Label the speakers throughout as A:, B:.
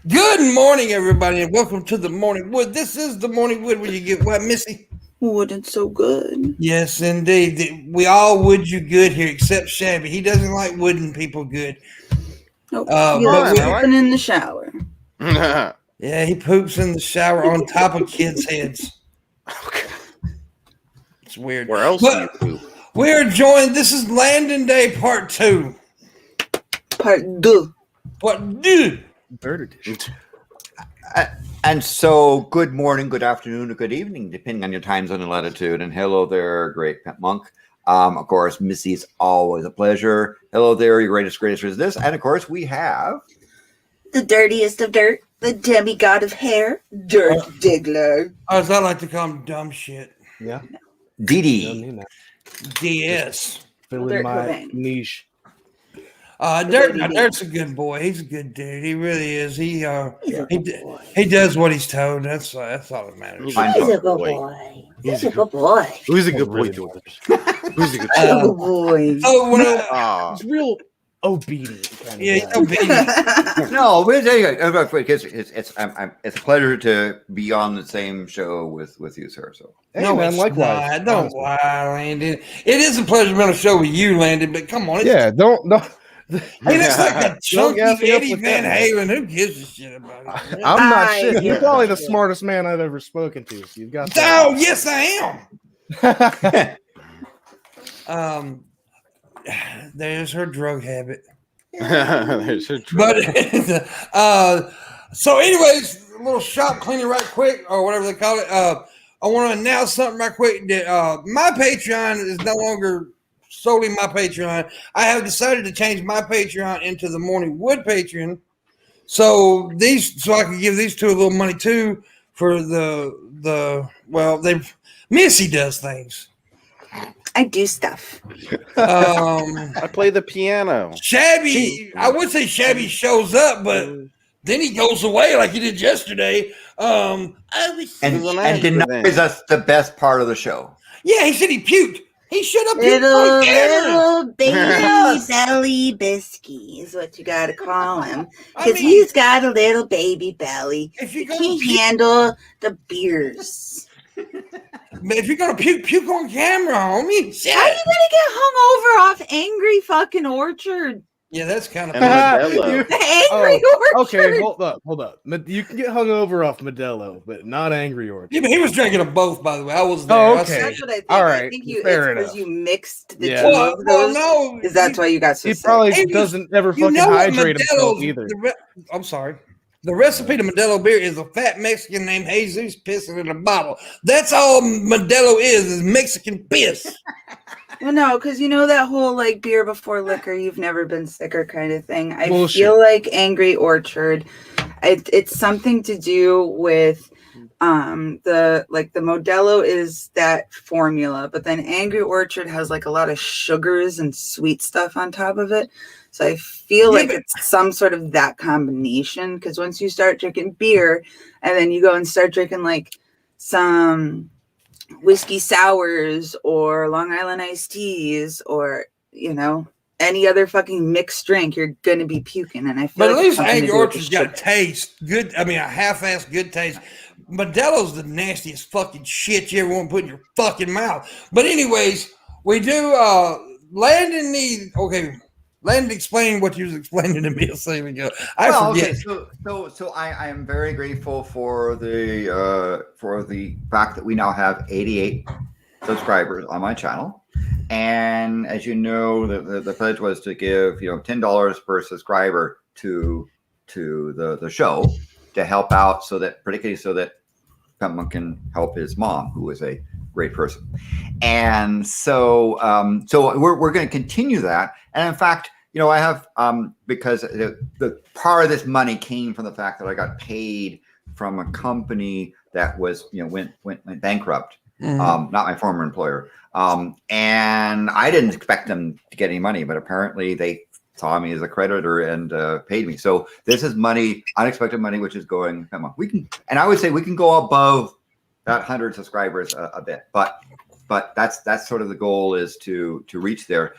A: Good morning, everybody, and welcome to the Morning Wood. This is the Morning Wood where you get what, Missy?
B: Wouldn't so good.
A: Yes, indeed. We all would you good here, except Shabby. He doesn't like wooden people good.
B: Nope.
A: But
B: But
A: we're
B: pooping in the shower.
A: yeah, he poops in the shower on top of kids' heads.
C: Okay.
A: It's weird.
C: Where else do you poop?
A: We are joined. This is Landing Day Part 2.
B: Part 2.
A: Part 2.
C: Third edition.
D: And so, good morning, good afternoon, or good evening, depending on your time zone and latitude. And hello there, great Pimpmunk. Of course, Missy's always a pleasure. Hello there, your greatest is this. And of course, we have
B: The dirtiest of dirt, the demigod of hair, Dirt Diggler.
A: As I like to call him, dumb shit.
C: Yeah.
D: Dee
A: DS.
C: Fill
B: Dirt
C: in my
B: Cobain.
C: niche.
A: Dirt's a good boy. He's a good dude. He really is. He does what he's told. That's all that matters.
D: Fine.
B: He's a good boy. He's a good boy.
C: Who's a good boy, George? Who's a good
B: He's a good boy.
A: Oh, when I,
C: He's real obedient. Kind
A: yeah, he's
C: of guy.
A: obedient.
D: No, but it's a pleasure to be on the same show with you, sir. So
C: Hey,
A: no,
C: man,
A: it's
C: likewise.
A: not. Don't lie, Landon. It is a pleasure to be on a show with you, Landon. But come on,
C: Yeah, don't.
A: he looks like a
C: Don't gas
A: chunky
C: me up
A: Eddie
C: with
A: Van
C: that.
A: Halen. Who gives a shit about it?
C: I'm not
B: I
C: shit. You're
B: hear
C: probably
B: that
C: the
B: shit.
C: smartest man I've ever spoken to. So you've got
A: Oh, yes, I
C: that.
A: am. There's her drug habit.
C: There's her
A: But so, anyways, a little shop cleaning right quick, or whatever they call it. I want to announce something right quick that my Patreon is no longer solely my Patreon. I have decided to change my Patreon into the Morning Wood Patreon. So I can give these two a little money too for Missy does things.
B: I do stuff.
C: I play the piano.
A: Shabby, I would say Shabby shows up, but then he goes away like he did yesterday.
D: and denies us the best part of the show.
A: Yeah, he said he puked. He should have puked on camera.
B: Little baby belly bisky is what you gotta call him.
A: I
B: Because
A: mean,
B: he's got a little baby belly.
A: if you're
B: He
A: gonna
B: can't
A: puke,
B: handle the beers.
A: puke on camera, homie. Shit.
B: How are you gonna get hung over off Angry fucking Orchard?
A: Yeah, that's kind of.
C: And Modelo.
B: The Angry Orchard.
C: Okay, hold up. You can get hung over off Modelo, but not Angry Orchard.
A: Yeah, but he was drinking them both, by the way. I was there.
C: Oh,
A: I
C: okay.
A: said-
B: That's what I think.
C: All
B: I
C: right,
B: think you
C: fair
B: it's because
C: enough.
B: you mixed the
C: Yeah.
B: two
A: Well,
B: of those.
A: no,
B: Is that's why you got so
C: He
B: sick?
C: probably
A: Hey,
C: doesn't ever
A: you
C: fucking
A: know what
C: hydrate himself
A: Modelo's-
C: either.
A: I'm sorry. The recipe to Modelo beer is a fat Mexican named Jesus pissing in a bottle. That's all Modelo is Mexican piss.
B: Well, no, because you know that whole like beer before liquor, you've never been sicker kind of thing. I
C: Bullshit.
B: feel like Angry Orchard, it's something to do with the Modelo is that formula, but then Angry Orchard has like a lot of sugars and sweet stuff on top of it. So I feel like it's some sort of that combination, because once you start drinking beer and then you go and start drinking like some whiskey sours or Long Island iced teas or, any other fucking mixed drink, you're going to be puking. And I feel
A: But at
B: like
A: least
B: it's something to
A: Angry
B: do with
A: Orchard's
B: the
A: got
B: sugar.
A: taste. Good. I mean, a half-assed good taste. Modelo's the nastiest fucking shit you ever want to put in your fucking mouth. But anyways, we do Landon explain what you was explaining to me a second ago. I forget.
D: Okay, so I am very grateful for the fact that we now have 88 subscribers on my channel, and as you know, the pledge was to give $10 per subscriber to the show to help out, particularly so that Pimpmunk can help his mom, who is a great person. And so we're going to continue that. And in fact, I have because the part of this money came from the fact that I got paid from a company that was went bankrupt. Not my former employer. And I didn't expect them to get any money, but apparently they saw me as a creditor and paid me. So this is money, unexpected money, which is going. And I would say we can go above that 100 subscribers a bit, but that's sort of the goal, is to reach there.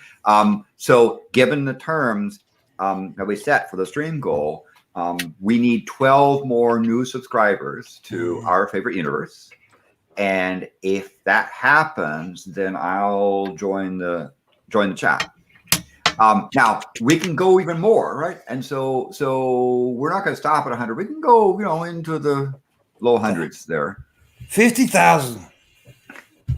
D: So given the terms that we set for the stream goal, We need 12 more new subscribers to our favorite universe. And if that happens, then I'll join the chat. Now we can go even more, right? And so we're not going to stop at 100. We can go, into the low hundreds there.
A: 50,000.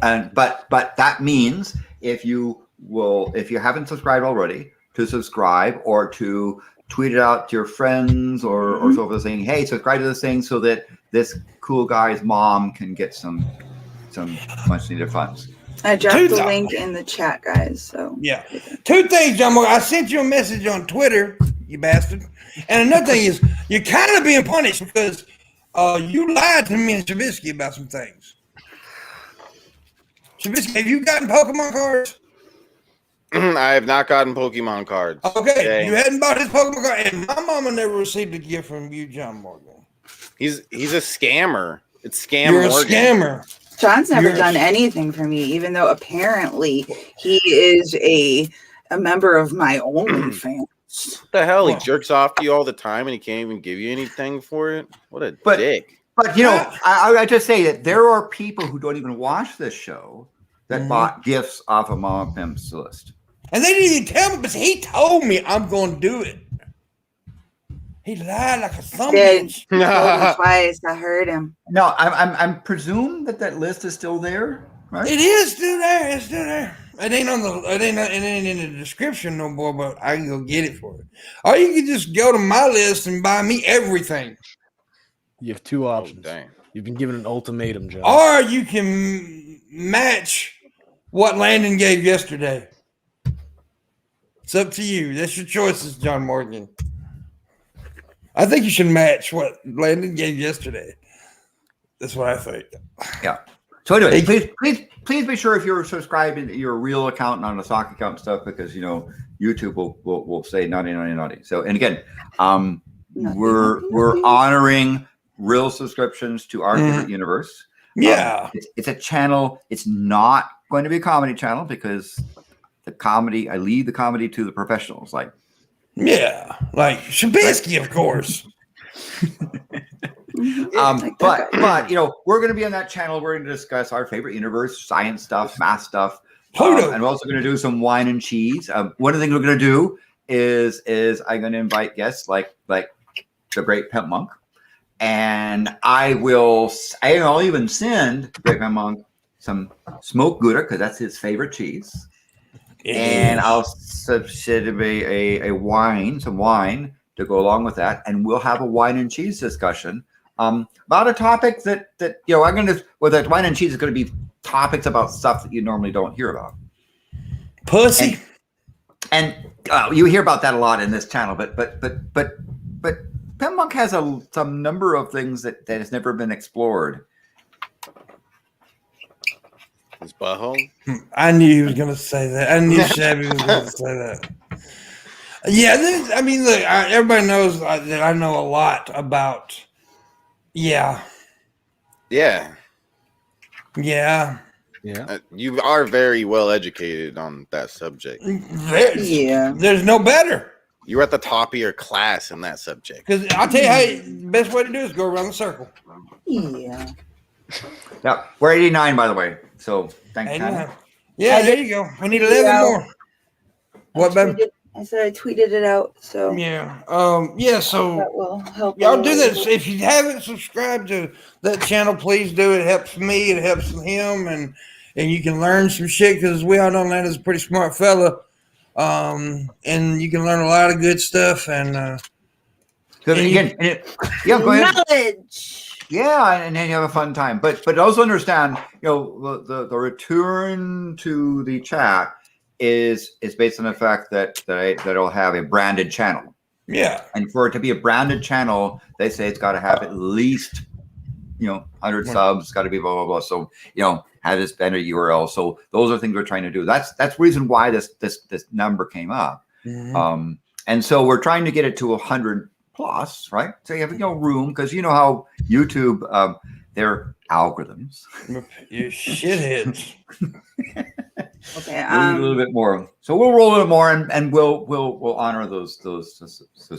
D: And but that means if you haven't subscribed already, to subscribe or to tweet it out to your friends or so forth, saying, hey, subscribe to this thing so that this cool guy's mom can get some much needed funds.
B: I dropped the link in the chat, guys. So
A: yeah, 2 things, John. I sent you a message on Twitter, you bastard. And another thing is, you're kind of being punished because you lied to me and Shabisky about some things. Shabisky, have you gotten Pokemon cards?
E: I have not gotten Pokemon cards.
A: Okay, you hadn't bought his Pokemon card, and my mama never received a gift from you, John Morgan.
E: He's a scammer. It's scam.
A: You're
E: Morgan.
A: a scammer.
B: John's never done anything for me, even though apparently he is a member of my OnlyFans.
E: What the hell? He jerks off to you all the time, and he can't even give you anything for it. What a dick!
D: But I just say that there are people who don't even watch this show that bought gifts off of Mama Pimp's list.
A: And they didn't even tell me, but he told me I'm going to do it. He lied like a thumb bitch.
B: Twice, I heard him.
D: No, I'm presume that list is still there, right?
A: It is still there. It's still there. It ain't in the description no more, but I can go get it for it. Or you can just go to my list and buy me everything.
C: You have 2 options.
E: Dang.
C: You've been given an ultimatum, John.
A: Or you can match what Landon gave yesterday. It's up to you. That's your choices, John Morgan. I think you should match what Landon gave yesterday. That's what I think.
D: Yeah. So anyway, please be sure if you're subscribed to your real account, not a stock account and stuff, because YouTube will say naughty. So, and again, we're honoring real subscriptions to our favorite universe.
A: Yeah.
D: It's a channel. It's not going to be a comedy channel because I leave the comedy to the professionals. Like Shabisky, of course. But we're going to be on that channel. We're going to discuss our favorite universe, science stuff, math stuff, and we're also going to do some wine and cheese. One of the things we're going to do is I'm going to invite guests like the great Pimpmunk, and I'll even send great Pimpmunk some smoked Gouda because that's his favorite cheese. And I'll substitute some wine to go along with that, and we'll have a wine and cheese discussion about a topic that I'm going to. Well, that wine and cheese is going to be topics about stuff that you normally don't hear about.
A: Pussy,
D: and you hear about that a lot in this channel, but Pimpmunk has some number of things that has never been explored.
E: His butthole.
A: I knew he was going to say that. I knew Shabby was going to say that. Yeah, look, everybody knows that I know a lot about. Yeah.
E: You are very well educated on that subject.
A: There's no better.
E: You're at the top of your class in that subject.
A: Because I'll tell you how the best way to do is go around the circle.
B: Yeah.
D: Yeah, we're 89, by the way. So thank you.
A: Yeah, there you go. I need 11 more. What, baby?
B: I said I tweeted it out. So
A: yeah, so
B: that will help.
A: Y'all do that. If you haven't subscribed to that channel, please do. It helps me. It helps him, and you can learn some shit because we all know Landon's a pretty smart fella. And you can learn a lot of good stuff. And
D: go ahead.
B: Knowledge.
D: Yeah, and then you have a fun time. But also understand, the return to the chat is based on the fact that it'll have a branded channel.
A: Yeah. And
D: for it to be a branded channel, they say it's got to have at least 100 subs, got to be blah blah blah. So have this banner URL. So those are things we're trying to do. That's the reason why this number came up. Mm-hmm. And so we're trying to get it to 100 plus, right? So you have room because you know how YouTube their algorithms.
A: You shitheads.
B: Okay.
D: We'll need a little bit more. So we'll roll a little more, and we'll honor those.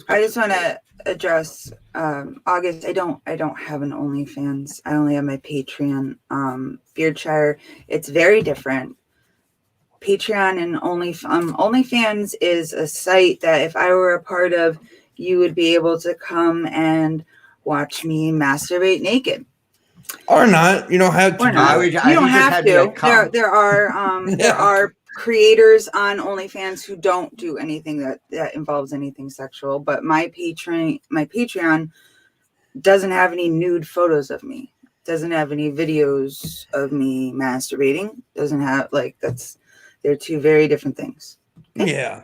B: I just want to address August. I don't have an OnlyFans. I only have my Patreon. Beardshire. It's very different. Patreon and OnlyFans is a site that if I were a part of, you would be able to come and watch me masturbate naked.
A: Or not. You don't have to.
B: Or not. You don't have to. There are creators on OnlyFans who don't do anything that involves anything sexual. But my Patreon doesn't have any nude photos of me. Doesn't have any videos of me masturbating. Doesn't have they're two very different things. Okay?
A: Yeah.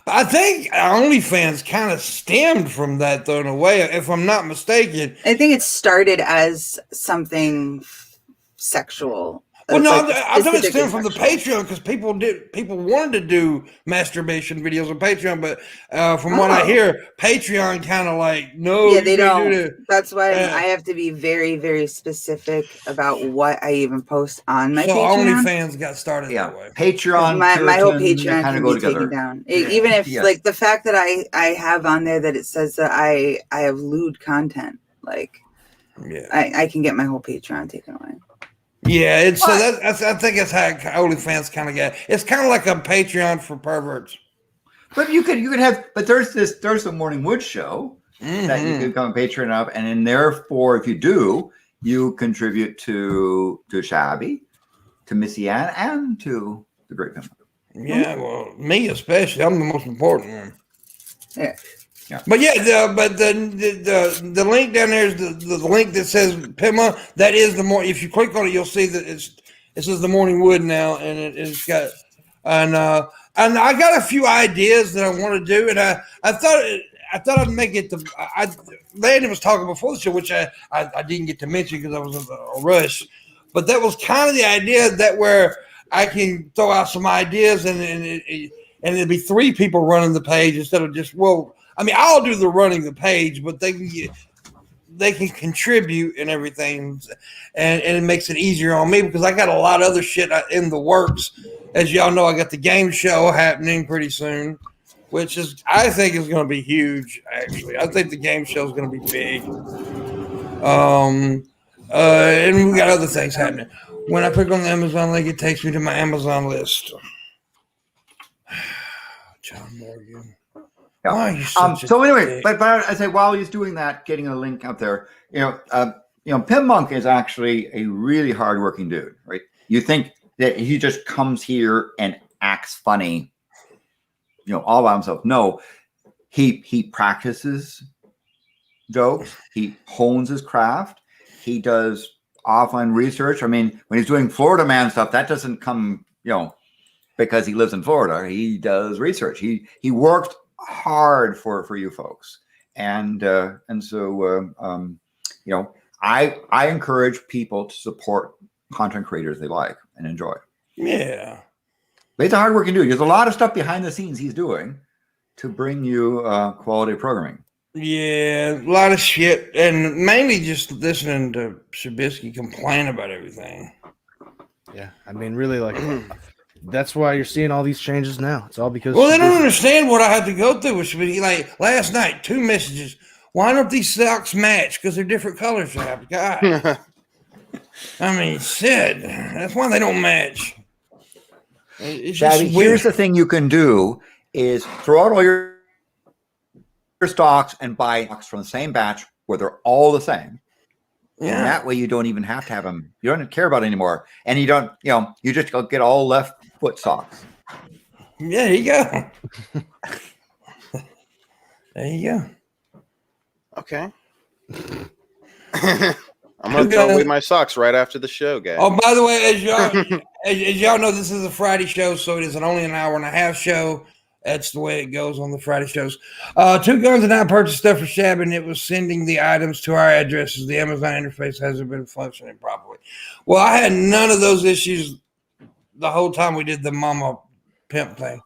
A: I think OnlyFans kind of stemmed from that, though, in a way, if I'm not mistaken.
B: I think it started as something sexual.
A: Well, no, I thought it stemmed from the Patreon because people wanted to do masturbation videos on Patreon, but from what I hear, Patreon kind of no.
B: Yeah, they don't. That's why I have to be very, very specific about what I even post on my Patreon.
A: So OnlyFans got started that way.
D: Patreon,
B: my whole Patreon kind of go together. Taken down. Even if the fact that I have on there that it says that I have lewd content, I can get my whole Patreon taken away.
A: Yeah, I think that's how OnlyFans kind of got. It's kind of like a Patreon for perverts.
D: But you could have. But there's a Morning Wood show that you can become a patron of, and then therefore, if you do, you contribute to Shabby, to MissyAnn, and to the Great Pimpmunk.
A: Yeah, well, me especially, I'm the most important one.
D: Yeah.
A: But the link down there is the link that says Pimpmunk. That is the more. If you click on it, you'll see that it says the Morning Wood now, and it's got and I got a few ideas that I want to do, and I thought I'd make it. Landon was talking before the show, which I didn't get to mention because I was in a rush, but that was kind of the idea that where I can throw out some ideas and it'd be 3 people running the page instead of just I'll do the running the page, but they can contribute and everything, and it makes it easier on me because I got a lot of other shit in the works. As y'all know, I got the game show happening pretty soon, which I think is going to be huge. Actually, I think the game show is going to be big. And we got other things happening. When I click on the Amazon link, it takes me to my Amazon list. John Morgan.
D: So anyway, but I say while he's doing that, getting a link up there, Pimpmunk is actually a really hardworking dude, right? You think that he just comes here and acts funny, all by himself. No, he practices jokes. He hones his craft. He does offline research. I mean, when he's doing Florida Man stuff, that doesn't come, because he lives in Florida. He does research. He worked hard for you folks, and so I encourage people to support content creators they like and enjoy.
A: Yeah,
D: but he's a hardworking dude. There's a lot of stuff behind the scenes he's doing to bring you quality programming.
A: Yeah, a lot of shit, and mainly just listening to Shabisky complain about everything.
C: Yeah, I mean, really, that's why you're seeing all these changes now. It's all because.
A: Well, they don't understand what I had to go through with Shabisky. Last night, 2 messages. Why don't these socks match? Because they're different colors. God. I mean, shit. That's why they don't match.
D: Shabby, here's the thing you can do is throw out all your stocks and buy stocks from the same batch where they're all the same. Yeah. And that way you don't even have to have them. You don't care about it anymore. And you don't, you just get all left foot socks.
A: Yeah, there you go. There you go.
E: Okay. I'm going to throw away my socks right after the show, guys.
A: Oh, by the way, as y'all know, this is a Friday show, so it is only an hour and a half show. That's the way it goes on the Friday shows. 2 Guns and I purchased stuff for Shab, and it was sending the items to our addresses. The Amazon interface hasn't been functioning properly. Well, I had none of those issues the whole time we did the Mama Pimp thing.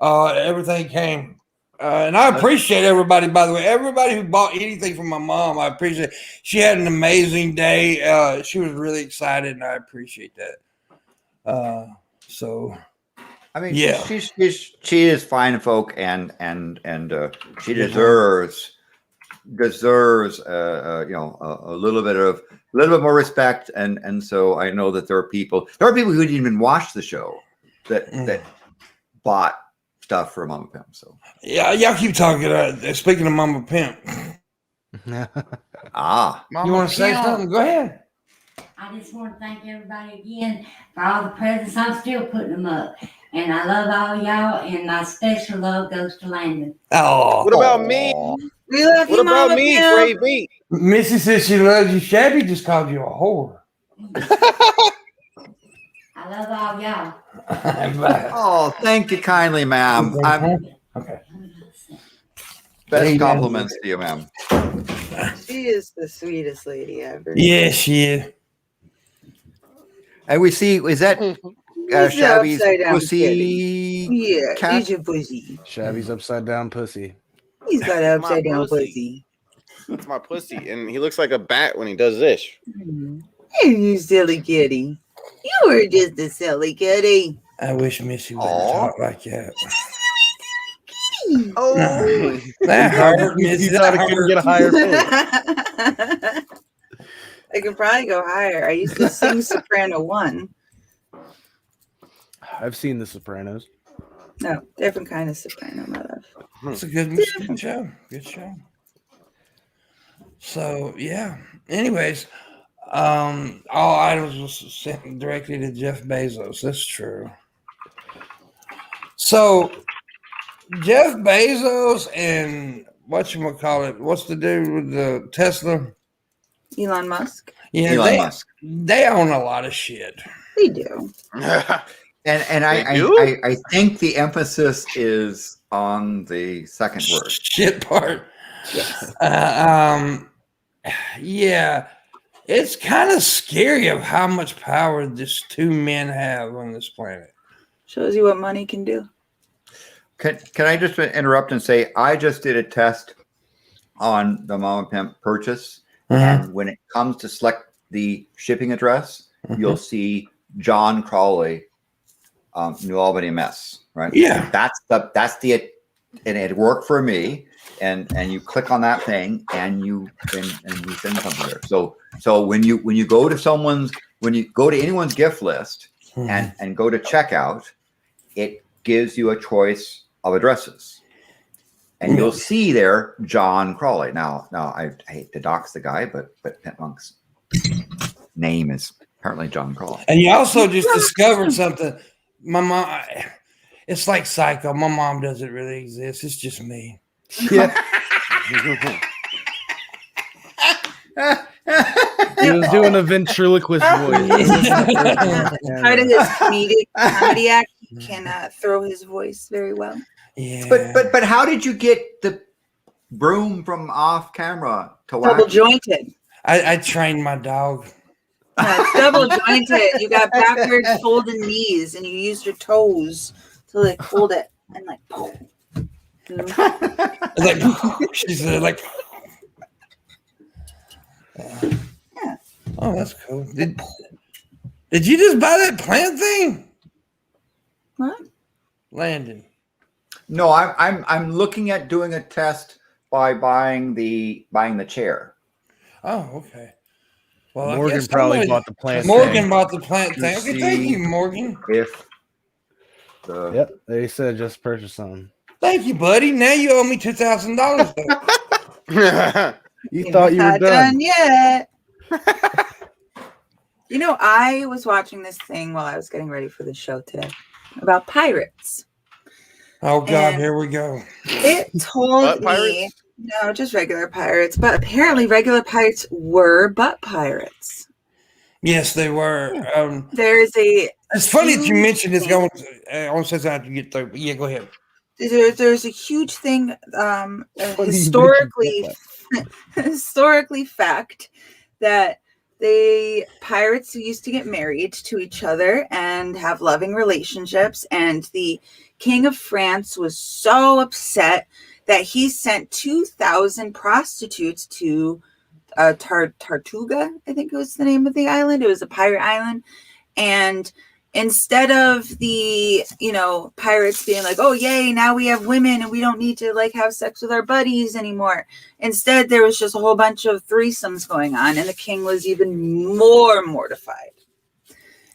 A: Everything came. And I appreciate everybody, by the way. Everybody who bought anything from my mom, I appreciate it. She had an amazing day. She was really excited, and I appreciate that. So
D: I mean,
A: Yeah.
D: she is fine folk, and she deserves a little bit more respect, and so I know that there are people who didn't even watch the show that bought stuff for Mama Pimp. So
A: yeah, y'all keep talking. Speaking of Mama Pimp,
C: Yeah.
A: you want to say something? Go ahead.
F: I just want to thank everybody again for all the presents. I'm still putting them up. And I love all y'all, and my special love goes to Landon.
A: Oh,
E: What about me?
B: We love
E: What
B: you,
E: about
B: Mama
E: me,
B: Pimp.
E: Gravy?
A: Missy says she loves you. Shabby just called you a whore.
F: I love all y'all.
D: Oh, thank you kindly, ma'am.
A: Okay.
D: Best compliments to you, ma'am.
B: She is the sweetest lady ever.
A: Yeah, she is.
D: And we see, is that
B: He's the
D: Shabby's
B: upside down
D: pussy?
B: Yeah,
D: cat?
B: he's your pussy.
C: Shabby's upside down pussy.
B: He's got an
E: My
B: upside down
E: pussy.
B: pussy.
E: That's my pussy, and he looks like a bat when he does this.
B: Hey, you silly kitty. You were just a silly kitty.
A: I wish Missy would
D: Aw.
A: talk like that.
D: Oh,
A: That hurt,
C: You
A: Missy.
C: thought
A: That
C: it couldn't
A: hurt.
C: get a higher pitch.
B: I can probably go higher. I used to sing soprano 1.
C: I've seen The Sopranos.
B: No, different kind of soprano, my love.
A: It's a good show. Good show. So yeah. Anyways, all items was sent directly to Jeff Bezos. That's true. So Jeff Bezos and whatchamacallit, what's the dude with the Tesla?
B: Elon Musk.
A: Yeah,
D: Elon Musk.
A: they own a lot of shit.
B: They do.
D: And
E: They
D: I think the emphasis is on the second word.
A: Shit part.
B: Yes.
A: Yeah, it's kind of scary of how much power these two men have on this planet.
B: Shows you what money can do.
D: Can I just interrupt and say I just did a test on the Mama Pimp purchase, and when it comes to select the shipping address, you'll see John Crawley, New Albany, Mess. Right?
A: Yeah.
D: That's the and it worked for me. And you click on that thing, and we send something there. So when you go to anyone's gift list and go to checkout, it gives you a choice of addresses, and you'll see there John Crawley. Now I hate to dox the guy, but Pimpmunk's name is apparently John Crawley.
A: And you also just discovered something. My mom, it's like Psycho. My mom doesn't really exist. It's just me.
C: Yeah. He was doing a ventriloquist voice.
B: Part of his comedy act, he can throw his voice very well.
A: Yeah.
D: But how did you get the broom from off camera to whack?
B: Double jointed.
A: I trained my dog.
B: It's double jointed. You got backwards folded knees, and you used your toes to like hold it and like.
A: Like she's like.
B: Yeah.
A: Oh, that's cool. Did you just buy that plant thing?
B: What?
A: Landon.
D: No, I'm looking at doing a test by buying the chair.
A: Oh, okay. Well, I
C: Morgan
A: guess
C: probably
A: somebody-
C: bought the plant.
A: Morgan
C: thing.
A: bought the plant thing. Okay, thank
D: see-
A: you, Morgan.
D: If the
C: Yep, they said just purchase some.
A: Thank you, buddy. Now you owe me $2,000.
C: You thought you were
B: Not
C: done.
B: yet. You know, I was watching this thing while I was getting ready for the show today about pirates.
A: Oh God,
B: And-
A: here we go.
B: It told
E: Butt
B: me,
E: pirates?
B: no, just regular pirates, but apparently regular pirates were butt pirates.
A: Yes, they were.
B: There's a
A: It's funny that you mentioned this.
B: huge
A: I want to say something to get through. But yeah, go ahead.
B: there's a huge thing
C: Funny you
B: historically
C: mentioned
B: historically fact that the pirates used to get married to each other and have loving relationships, and the King of France was so upset that he sent 2,000 prostitutes to Tartuga, I think it was the name of the island. It was a pirate island, and instead of the, pirates being like, oh, yay, now we have women and we don't need to like have sex with our buddies anymore. Instead, there was just a whole bunch of threesomes going on, and the king was even more mortified.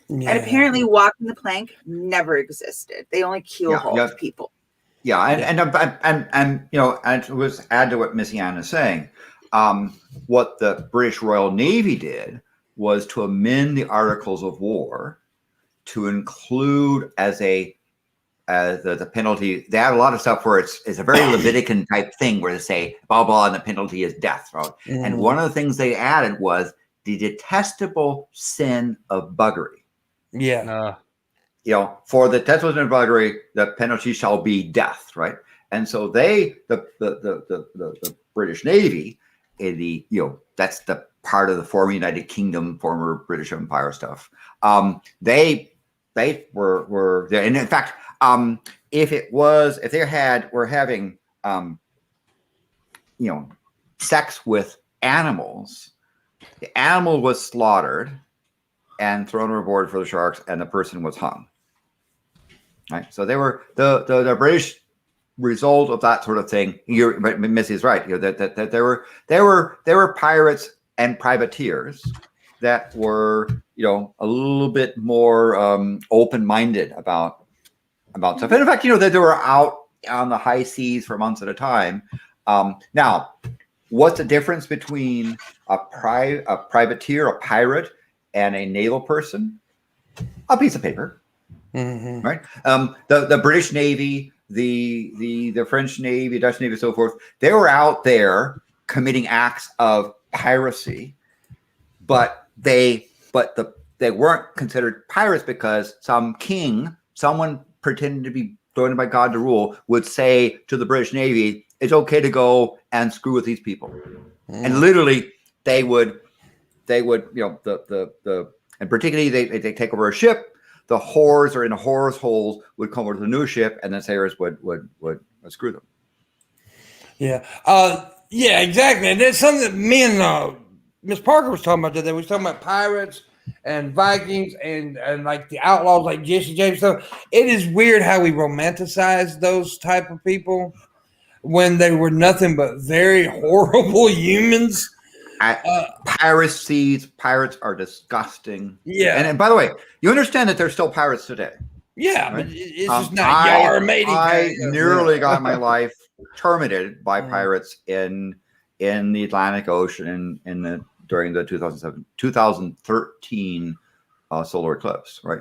A: Yeah.
B: And apparently walking the plank never existed. They only keelhauled people.
D: Yeah, and it was add to what MissyAnn is saying. What the British Royal Navy did was to amend the Articles of War to include as the penalty. They had a lot of stuff where it's a very Levitican type thing where they say blah blah and the penalty is death. Right? Mm-hmm. And one of the things they added was the detestable sin of buggery.
A: Yeah.
D: For the detestable sin of buggery, the penalty shall be death. Right. And so the British Navy, that's the part of the former United Kingdom, former British Empire stuff. They were there, and in fact, if they were having sex with animals, the animal was slaughtered and thrown overboard for the sharks, and the person was hung. Right, so they were the British result of that sort of thing. But Missy is right. That there were pirates and privateers that were a little bit more open-minded about stuff. And in fact, that they were out on the high seas for months at a time. Now, what's the difference between a privateer, a pirate, and a naval person? A piece of paper, mm-hmm. Right? The British Navy, the French Navy, Dutch Navy, so forth. They were out there committing acts of piracy, but they weren't considered pirates because someone pretending to be anointed by God to rule, would say to the British Navy, "It's okay to go and screw with these people," and literally they would, and particularly they take over a ship. The whores are in the whores' holes would come over to the new ship, and the sailors would screw them.
A: Yeah, yeah, exactly. And that's something that me and Miss Parker was talking about today. We was talking about pirates and Vikings and like the outlaws, like Jesse James stuff. It is weird how we romanticize those type of people when they were nothing but very horrible humans.
D: Pirates are disgusting.
A: Yeah.
D: And by the way, you understand that there's still pirates today.
A: Yeah, right? But it's just not yar matey.
D: I nearly got my life terminated by pirates in the Atlantic Ocean during the 2013 solar eclipse, right?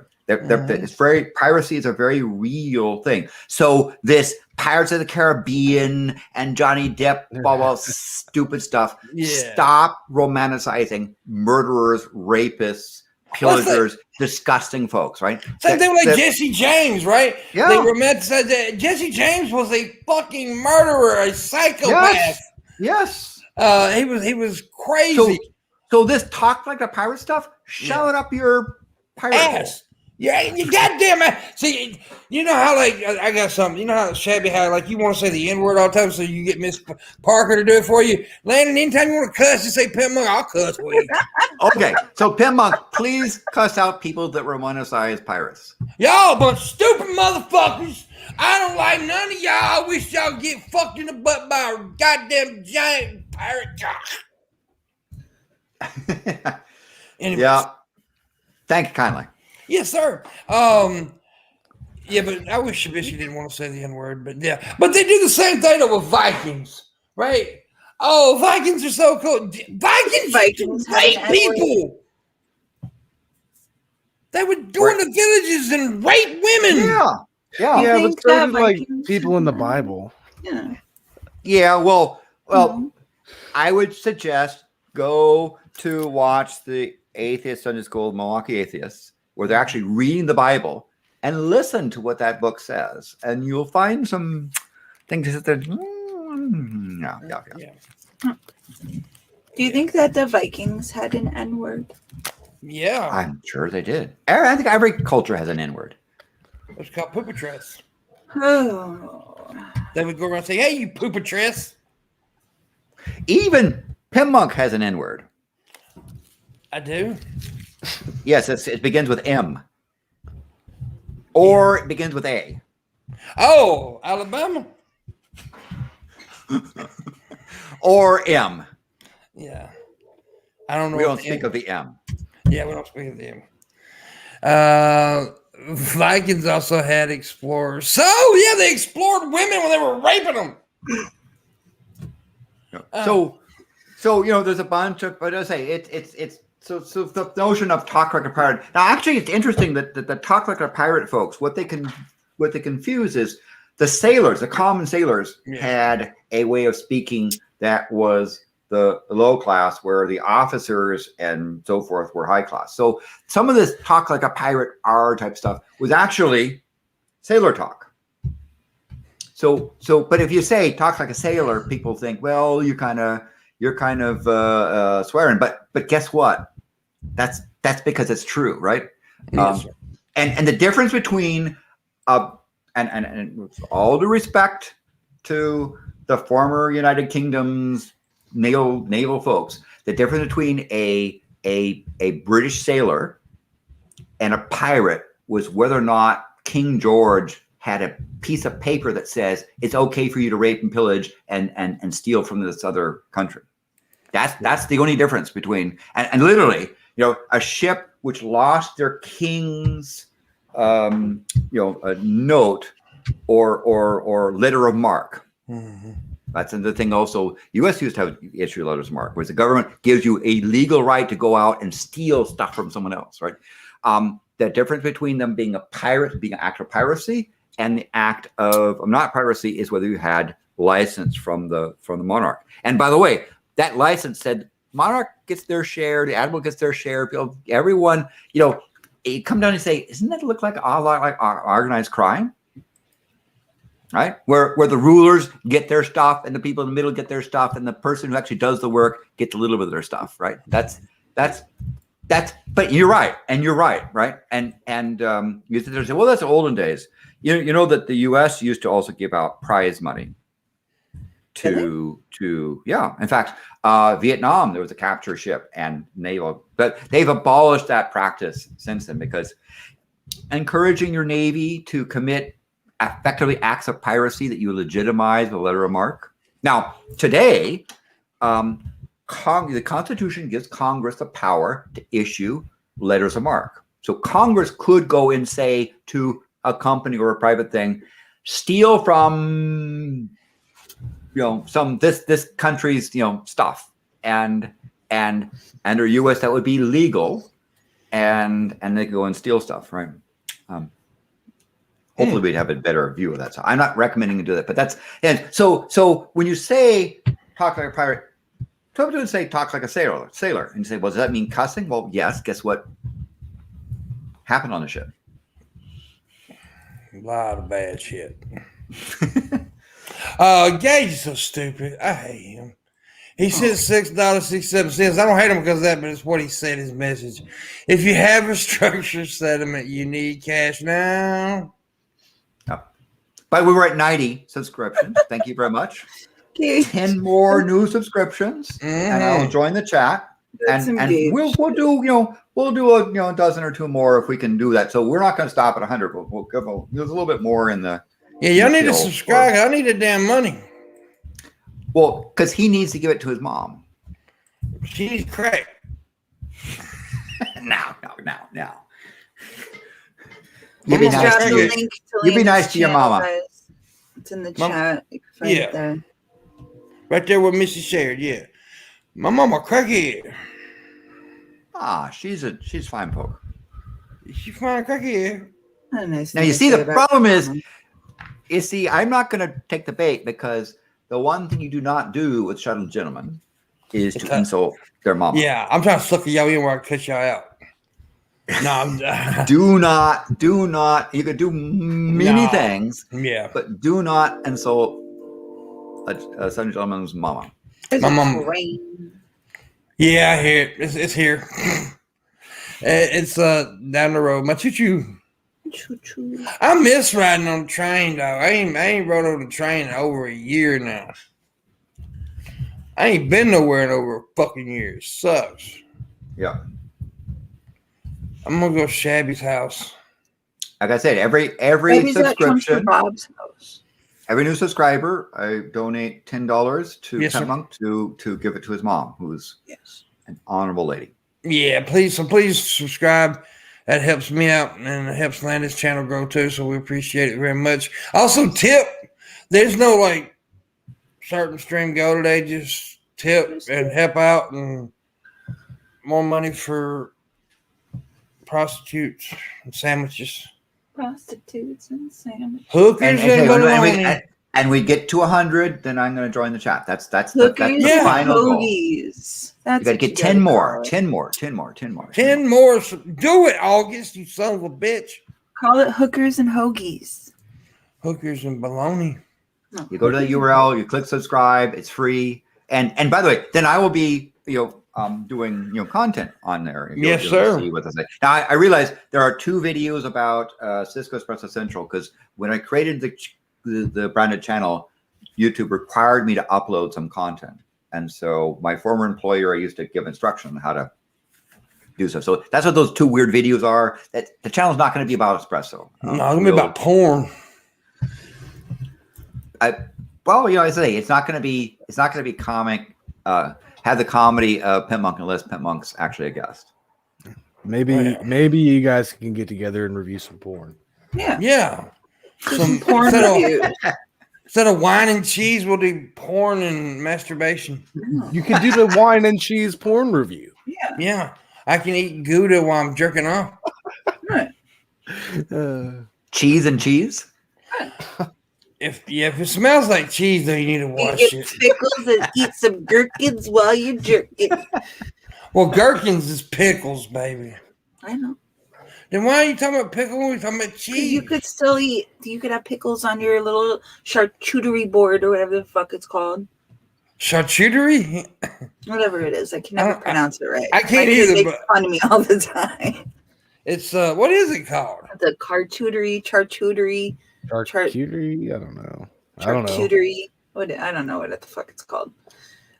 D: Piracy is a very real thing. So this Pirates of the Caribbean and Johnny Depp, blah, stupid stuff. Yeah. Stop romanticizing murderers, rapists, pillagers, disgusting folks, right?
A: Same thing like Jesse James, right?
D: Yeah.
A: They romanticized that Jesse James was a fucking murderer, a psychopath.
D: Yes.
A: He was crazy.
D: So this talk like the pirate stuff, shove it up your pirate
A: ass. Yeah, you goddamn ass. See, you know how like I got something. You know how Shabby how like you want to say the N-word all the time, so you get Miss Parker to do it for you. Landon, anytime you want to cuss, you say Pimpmunk, I'll cuss for you.
D: Okay, so Pimpmunk, please cuss out people that romanticize pirates.
A: Y'all a bunch of stupid motherfuckers. I don't like none of y'all. I wish y'all get fucked in the butt by a goddamn giant pirate cock. Anyways.
D: Yeah. Thank you kindly.
A: Yes, sir. Yeah, but I wish Shabisky didn't want to say the N-word, but yeah. But they do the same thing with Vikings, right? Oh, Vikings are so cool. Vikings rape people. They were doing the villages and rape women.
C: Yeah, but those are like people in the Bible.
D: Yeah, well, I would suggest go to watch the Atheist Sunday School, Milwaukee Atheists, where they're actually reading the Bible and listen to what that book says, and you'll find some things that they're.
B: Do you think that the Vikings had an N-word?
A: Yeah,
D: I'm sure they did. I think every culture has an N-word.
A: It's called poopatress.
B: Oh.
A: They would go around and say, "Hey, you poopatress."
D: Even Pimpmunk has an N-word.
A: I do.
D: Yes, it begins with M. or it begins with A.
A: Oh, Alabama.
D: Or M.
A: Yeah. I don't know.
D: We don't speak of the M.
A: Yeah, we don't speak of them. Vikings also had explorers. So yeah, they explored women when they were raping them.
D: So there's a bunch of, but I say it's so the notion of talk like a pirate. Now, actually, it's interesting that the talk like a pirate folks, what they confuse is the sailors, the common sailors, had a way of speaking that was the low class, where the officers and so forth were high class. So some of this talk like a pirate R type stuff was actually sailor talk. So, but if you say talk like a sailor, people think, well, you're kind of swearing. But guess what? That's because it's true, right?
A: Yes,
D: and the difference between and with all due respect to the former United Kingdom's naval folks, the difference between a British sailor and a pirate was whether or not King George had a piece of paper that says it's okay for you to rape and pillage and steal from this other country. That's the only difference between and literally, a ship which lost their king's a note or letter of marque.
A: Mm-hmm.
D: That's the thing. Also, U.S. used to have issue letters of marque, whereas the government gives you a legal right to go out and steal stuff from someone else, right? The difference between them being a pirate, being an act of piracy, and the act of not piracy is whether you had license from the monarch. And by the way, that license said monarch gets their share, the admiral gets their share, everyone. You come down and say, isn't that look like a lot like organized crime? Right, where the rulers get their stuff and the people in the middle get their stuff, and the person who actually does the work gets a little bit of their stuff. Right. That's. But you're right, right? And you say, well, that's olden days. You know that the U.S. used to also give out prize money to yeah. In fact, Vietnam, there was a capture ship and naval, but they've abolished that practice since then, because encouraging your Navy to commit effectively acts of piracy that you legitimize with a letter of marque. Now, today, the Constitution gives Congress the power to issue letters of marque. So Congress could go and say to a company or a private thing, steal from some this country's stuff, and under U.S. that would be legal, and they could go and steal stuff, right? Hopefully we'd have a better view of that. So I'm not recommending you do that, but that's, and so when you say talk like a pirate, some people say talk like a sailor, and you say, well, does that mean cussing? Well, yes. Guess what happened on the ship?
A: A lot of bad shit. Gage is so stupid. I hate him. He said $6.67. I don't hate him because of that, but it's what he said in his message. If you have a structured settlement, you need cash now.
D: But we were at 90 subscriptions. Thank you very much. 10 more new subscriptions, and I'll join the chat. And we'll do a dozen or two more if we can do that. So we're not going to stop at 100. We'll give there's a little bit more in the.
A: Yeah, y'all need to subscribe. I need the damn money.
D: Well, because he needs to give it to his mom.
A: She's crack.
D: Now.
B: You
D: be nice to your mama.
B: Guys. It's in the chat. You can find it there.
A: Right there what Missy shared, yeah. My mama crackhead.
D: She's fine folk.
A: She's fine crackhead.
B: Nice.
D: Now you see the problem is, I'm not going to take the bait, because the one thing you do not do with shuttle gentlemen is to insult their mama.
A: Yeah, I'm trying to sucker y'all in where I cut y'all out. No,
D: do not. You could do many things.
A: Yeah,
D: but do not insult a Southern gentleman's mama.
A: My mama. Yeah, I hear it. It's here. It's down the road. My choo-choo. I miss riding on the train, though. I ain't rode on the train in over a year now. I ain't been nowhere in over a fucking year. It sucks.
D: Yeah.
A: I'm gonna go to Shabby's house.
D: like I said, every
B: Maybe that comes from
D: subscription,
B: Bob's house.
D: every new subscriber, I donate $10 to
A: Yes, sir.
D: Pimpmunk to give it to his mom, who's
B: Yes.
D: an honorable lady.
A: Yeah, please subscribe. That helps me out and it helps Landon's channel grow too. So we appreciate it very much. Also, tip. There's no like certain stream go today. Just tip and help out and more money for prostitutes and sandwiches.
B: Prostitutes and sandwiches.
A: Hookers and baloney.
D: And we get to 100, then I'm going to join the chat. That's the
B: Hookers and
D: final goal.
B: hoagies.
D: You got to get 10 more, 10 more, 10 more, 10 more.
A: 10 more. Do it, August, you son of a bitch.
B: Call it hookers and hoagies.
A: Hookers and baloney.
D: You go to the URL, you click subscribe, it's free. And by the way, then I will be doing content on there.
A: Yes,
D: You'll
A: sir.
D: See what they say. Now I realize there are 2 videos about Cisco Espresso Central because when I created the branded channel, YouTube required me to upload some content. And so my former employer, I used to give instruction on how to do so. So that's what those 2 weird videos are. That the channel's not going to be about espresso.
A: No, it's going to be about porn.
D: I say it's not going to be comic. Have the comedy of Pimpmunk unless Pimpmunk's actually a guest.
C: Maybe you guys can get together and review some porn.
A: Yeah.
B: Some porn reviews.
A: Instead of wine and cheese, we'll do porn and masturbation.
C: You can do the wine and cheese porn review.
A: Yeah. I can eat Gouda while I'm jerking off.
B: Right.
D: Cheese and cheese?
A: If it smells like cheese, though, you need to wash
B: Eat
A: it.
B: pickles and eat some gherkins while you're jerking.
A: Well, gherkins is pickles, baby.
B: I know.
A: Then why are you talking about pickles when we're talking about cheese?
B: You could still eat. You could have pickles on your little charcuterie board or whatever the fuck it's called.
A: Charcuterie?
B: Whatever it is. I can never pronounce it right.
A: I can't
B: My kid
A: either,
B: makes
A: but-
B: fun of me all the time.
A: It's, what is it called?
B: The charcuterie.
C: Charcuterie? I don't know.
B: Charcuterie. I don't know what the fuck it's called.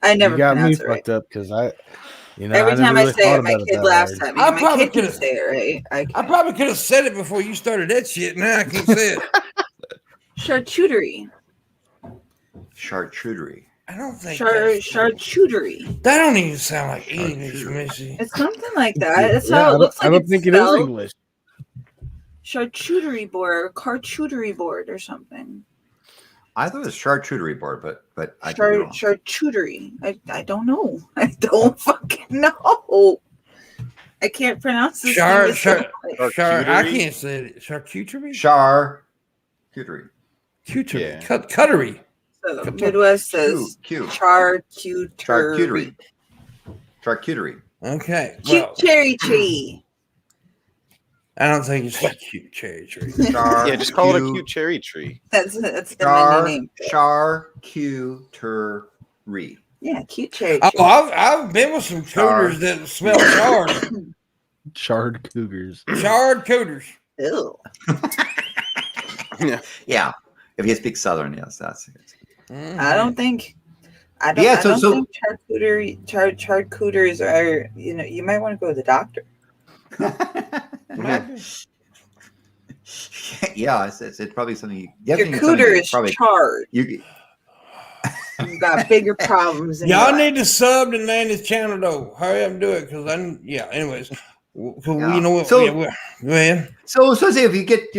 B: I never
C: You got me
B: pronounce it right.
C: fucked up because
B: Every time I say it, my kid laughs at me.
A: I
B: My
A: probably
B: kid can
A: could've-
B: say it right.
A: I probably could have said it before you started that shit. Now I can't say it.
B: Charcuterie.
D: Charcuterie.
A: I don't think
B: Charcuterie.
A: that don't even sound like English, Missy.
B: It's something like that. It's how it looks like.
C: I don't
B: it's
C: think it is
B: spelled.
C: English.
B: Charcuterie board or charcuterie board or something.
D: I thought it was charcuterie board, but I could be wrong.
B: Charcuterie. I don't know. I don't fucking know. I can't pronounce this.
A: I
E: Charcuterie?
A: can't say it. Charcuterie?
D: Charcuterie.
A: Cutery.
E: Yeah.
A: Cuttery.
B: So Midwest says
D: Q.
B: charcuterie.
D: Charcuterie.
A: Okay.
B: Cute
A: Well,
B: cherry tree.
A: I don't think it's a cute cherry tree.
E: Yeah, just call it a cute cherry tree.
B: That's the menu name.
D: Charcuterie.
B: Yeah, cute cherry tree.
A: Oh, I've been with some cooters that smell charred.
C: Charred cougars.
A: Charred cooters.
B: Ew.
D: Yeah. If you speak Southern, yes, that's it.
B: I don't think. I don't.
D: Yeah,
B: I don't
D: so-
B: think charcuteries are. You might want to go to the doctor.
D: Yeah, it's probably something.
B: Your cooter is charred.
D: You
B: You've got bigger problems. In
A: Y'all
B: your
A: need to sub to Landon's channel though. Hurry up and do it, because anyways. You know what?
D: So-
A: Go ahead.
D: So say if you get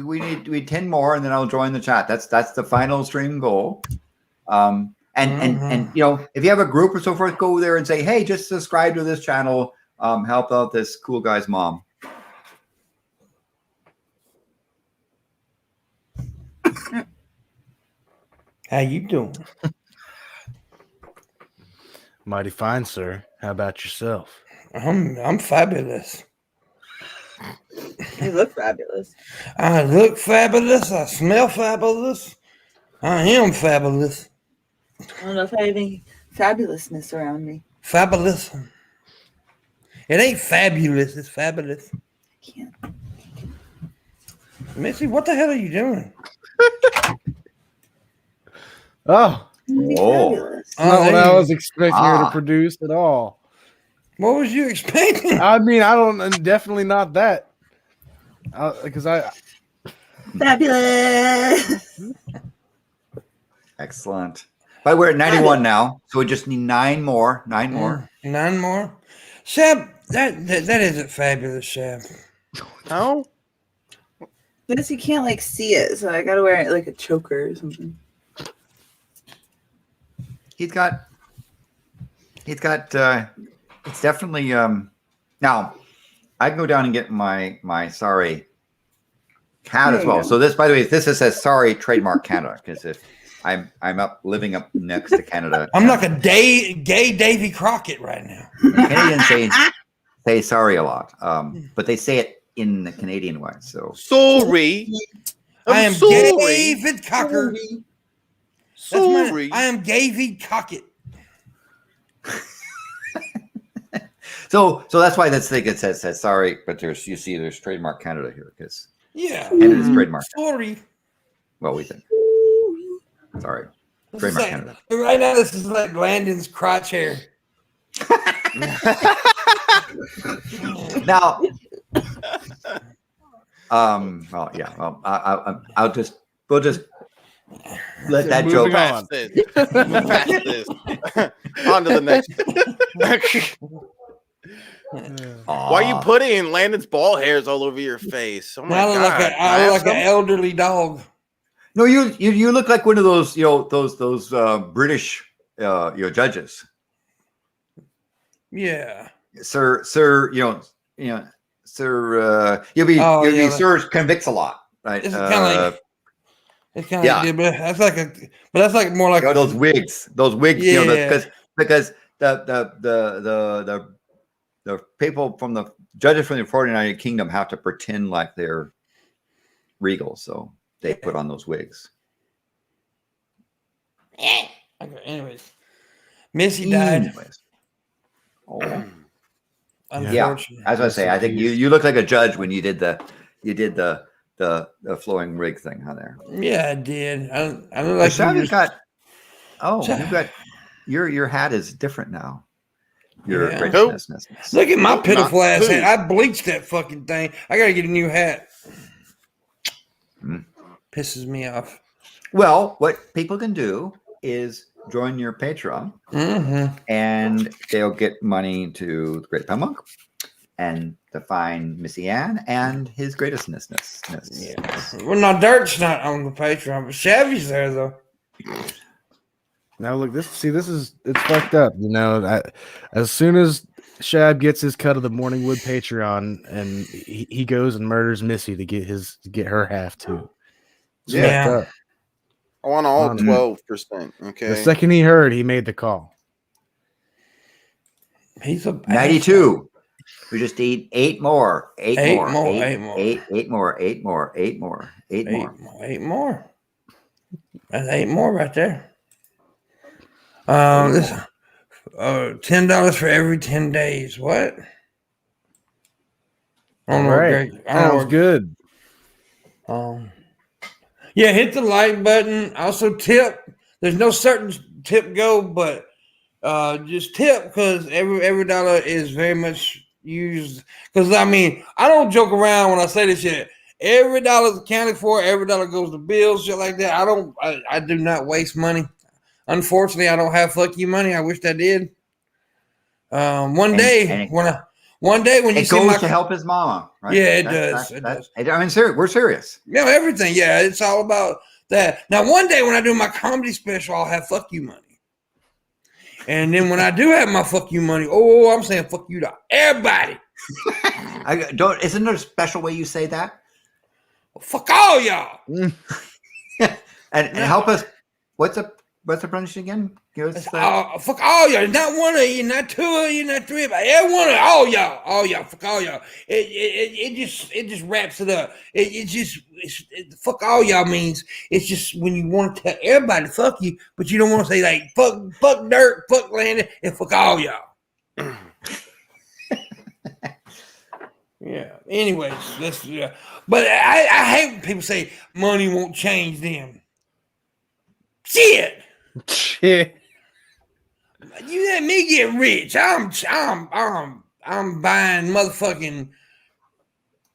D: we need 10 more, and then I'll join the chat. That's the final stream goal. And if you have a group or so forth, go there and say, hey, just subscribe to this channel. Help out this cool guy's mom.
A: How you doing?
C: Mighty fine, sir. How about yourself?
A: I'm fabulous.
B: You look fabulous.
A: I look fabulous. I smell fabulous. I am fabulous.
B: I don't know if I have any fabulousness around me.
A: Fabulous. It ain't fabulous. It's fabulous.
B: I can't.
A: Missy, what the hell are you doing?
C: Oh,
B: Be
D: Oh.
B: fabulous.
C: not what I was expecting her to
D: Ah.
C: produce at all.
A: What was you expecting?
C: I mean, definitely not that. Because
B: Fabulous.
D: Excellent. But we're at 91 now, so we just need 9 more. 9 more.
A: 9 more. Shab, that isn't fabulous, Shab.
E: No.
B: Because you can't like see it, so I gotta wear it like a choker or something.
D: He's got. It's definitely. Now, I can go down and get my sorry cat as well. So this, by the way, this says sorry trademark Canada, because if I'm living up next to Canada.
A: I'm like a gay Davy Crockett right now.
D: Canadians say sorry a lot, but they say it in the Canadian way. So
E: Sorry.
A: I am
E: sorry.
A: David Cocker.
E: Sorry.
A: I am Davy Crockett.
D: So that's why this thing it says sorry, but there's trademark Canada here because Canada's trademark.
A: Sorry.
D: Well, we think. Sorry. Trademark
A: Like,
D: Canada.
A: right now, this is like Landon's crotch hair.
D: Now, well, yeah. Well, we'll just let that joke
E: Past this. Past this. On to the next. Why are you putting Landon's ball hairs all over your face? Oh my
A: I look
E: god!
A: I look like an elderly dog.
D: No, you look like one of those those British judges.
A: Yeah,
D: Sir, sir, sir convicts a lot, right?
A: It's kind of like but that's like more like
D: those wigs,
A: Yeah.
D: because the people from the judges from the 49th Kingdom have to pretend like they're regal, so they put on those wigs.
A: Okay, anyways, Missy died.
D: Oh.
A: Unfortunately.
D: As I say, I think you look like a judge when you did the flowing rig thing on there.
A: Yeah, I did. I look like
D: You've got your hat is different now. Your
A: Yeah.
D: graciousness.
A: Look at my pitiful ass
E: who?
A: hat. I bleached that fucking thing. I gotta get a new hat. Pisses me off.
D: Well, what people can do is join your Patreon, and they'll get money to the Great Pimpmunk and to find MissyAnn and his greatestness.
A: Yeah. Well, no, Dirt's not on the Patreon, but Chavy's there though.
C: Now look, it's fucked up. As soon as Shab gets his cut of the Morningwood Patreon, and he goes and murders Missy to get her half too. It's fucked up.
E: I want all 12%. Okay.
C: The second he heard, he made the call.
A: He's a
D: 92. We just need 8 more. 8 more.
A: 8 more.
D: 8 more.
A: That's 8 more right there. This $10 for every 10 days. What?
C: All right. Sounds good.
A: Yeah, hit the like button. Also tip. There's no certain tip go, but just tip because every dollar is very much used. Because I don't joke around when I say this shit. Every dollar is accounted for. Every dollar goes to bills, shit like that. I do not waste money. Unfortunately, I don't have fuck you money. I wish I did. One day when you
D: it
A: see
D: goes to help his mama, right?
A: Yeah, it does.
D: We're serious.
A: Yeah, everything. Yeah, it's all about that. Now, one day when I do my comedy special, I'll have fuck you money. And then when I do have my fuck you money, I'm saying fuck you to everybody.
D: Isn't there a special way you say that?
A: Well, fuck all y'all.
D: and help us. What's the pronunciation again?
A: Fuck all y'all. Not one of you, not two of you, not three of you. Every one of all y'all. Fuck all y'all. It just wraps it up. Fuck all y'all means it's just when you want to tell everybody fuck you, but you don't want to say like fuck Dirt, fuck Landon, and fuck all y'all. Yeah. Anyways, but I hate when people say money won't change them. Shit. You let me get rich. I'm buying motherfucking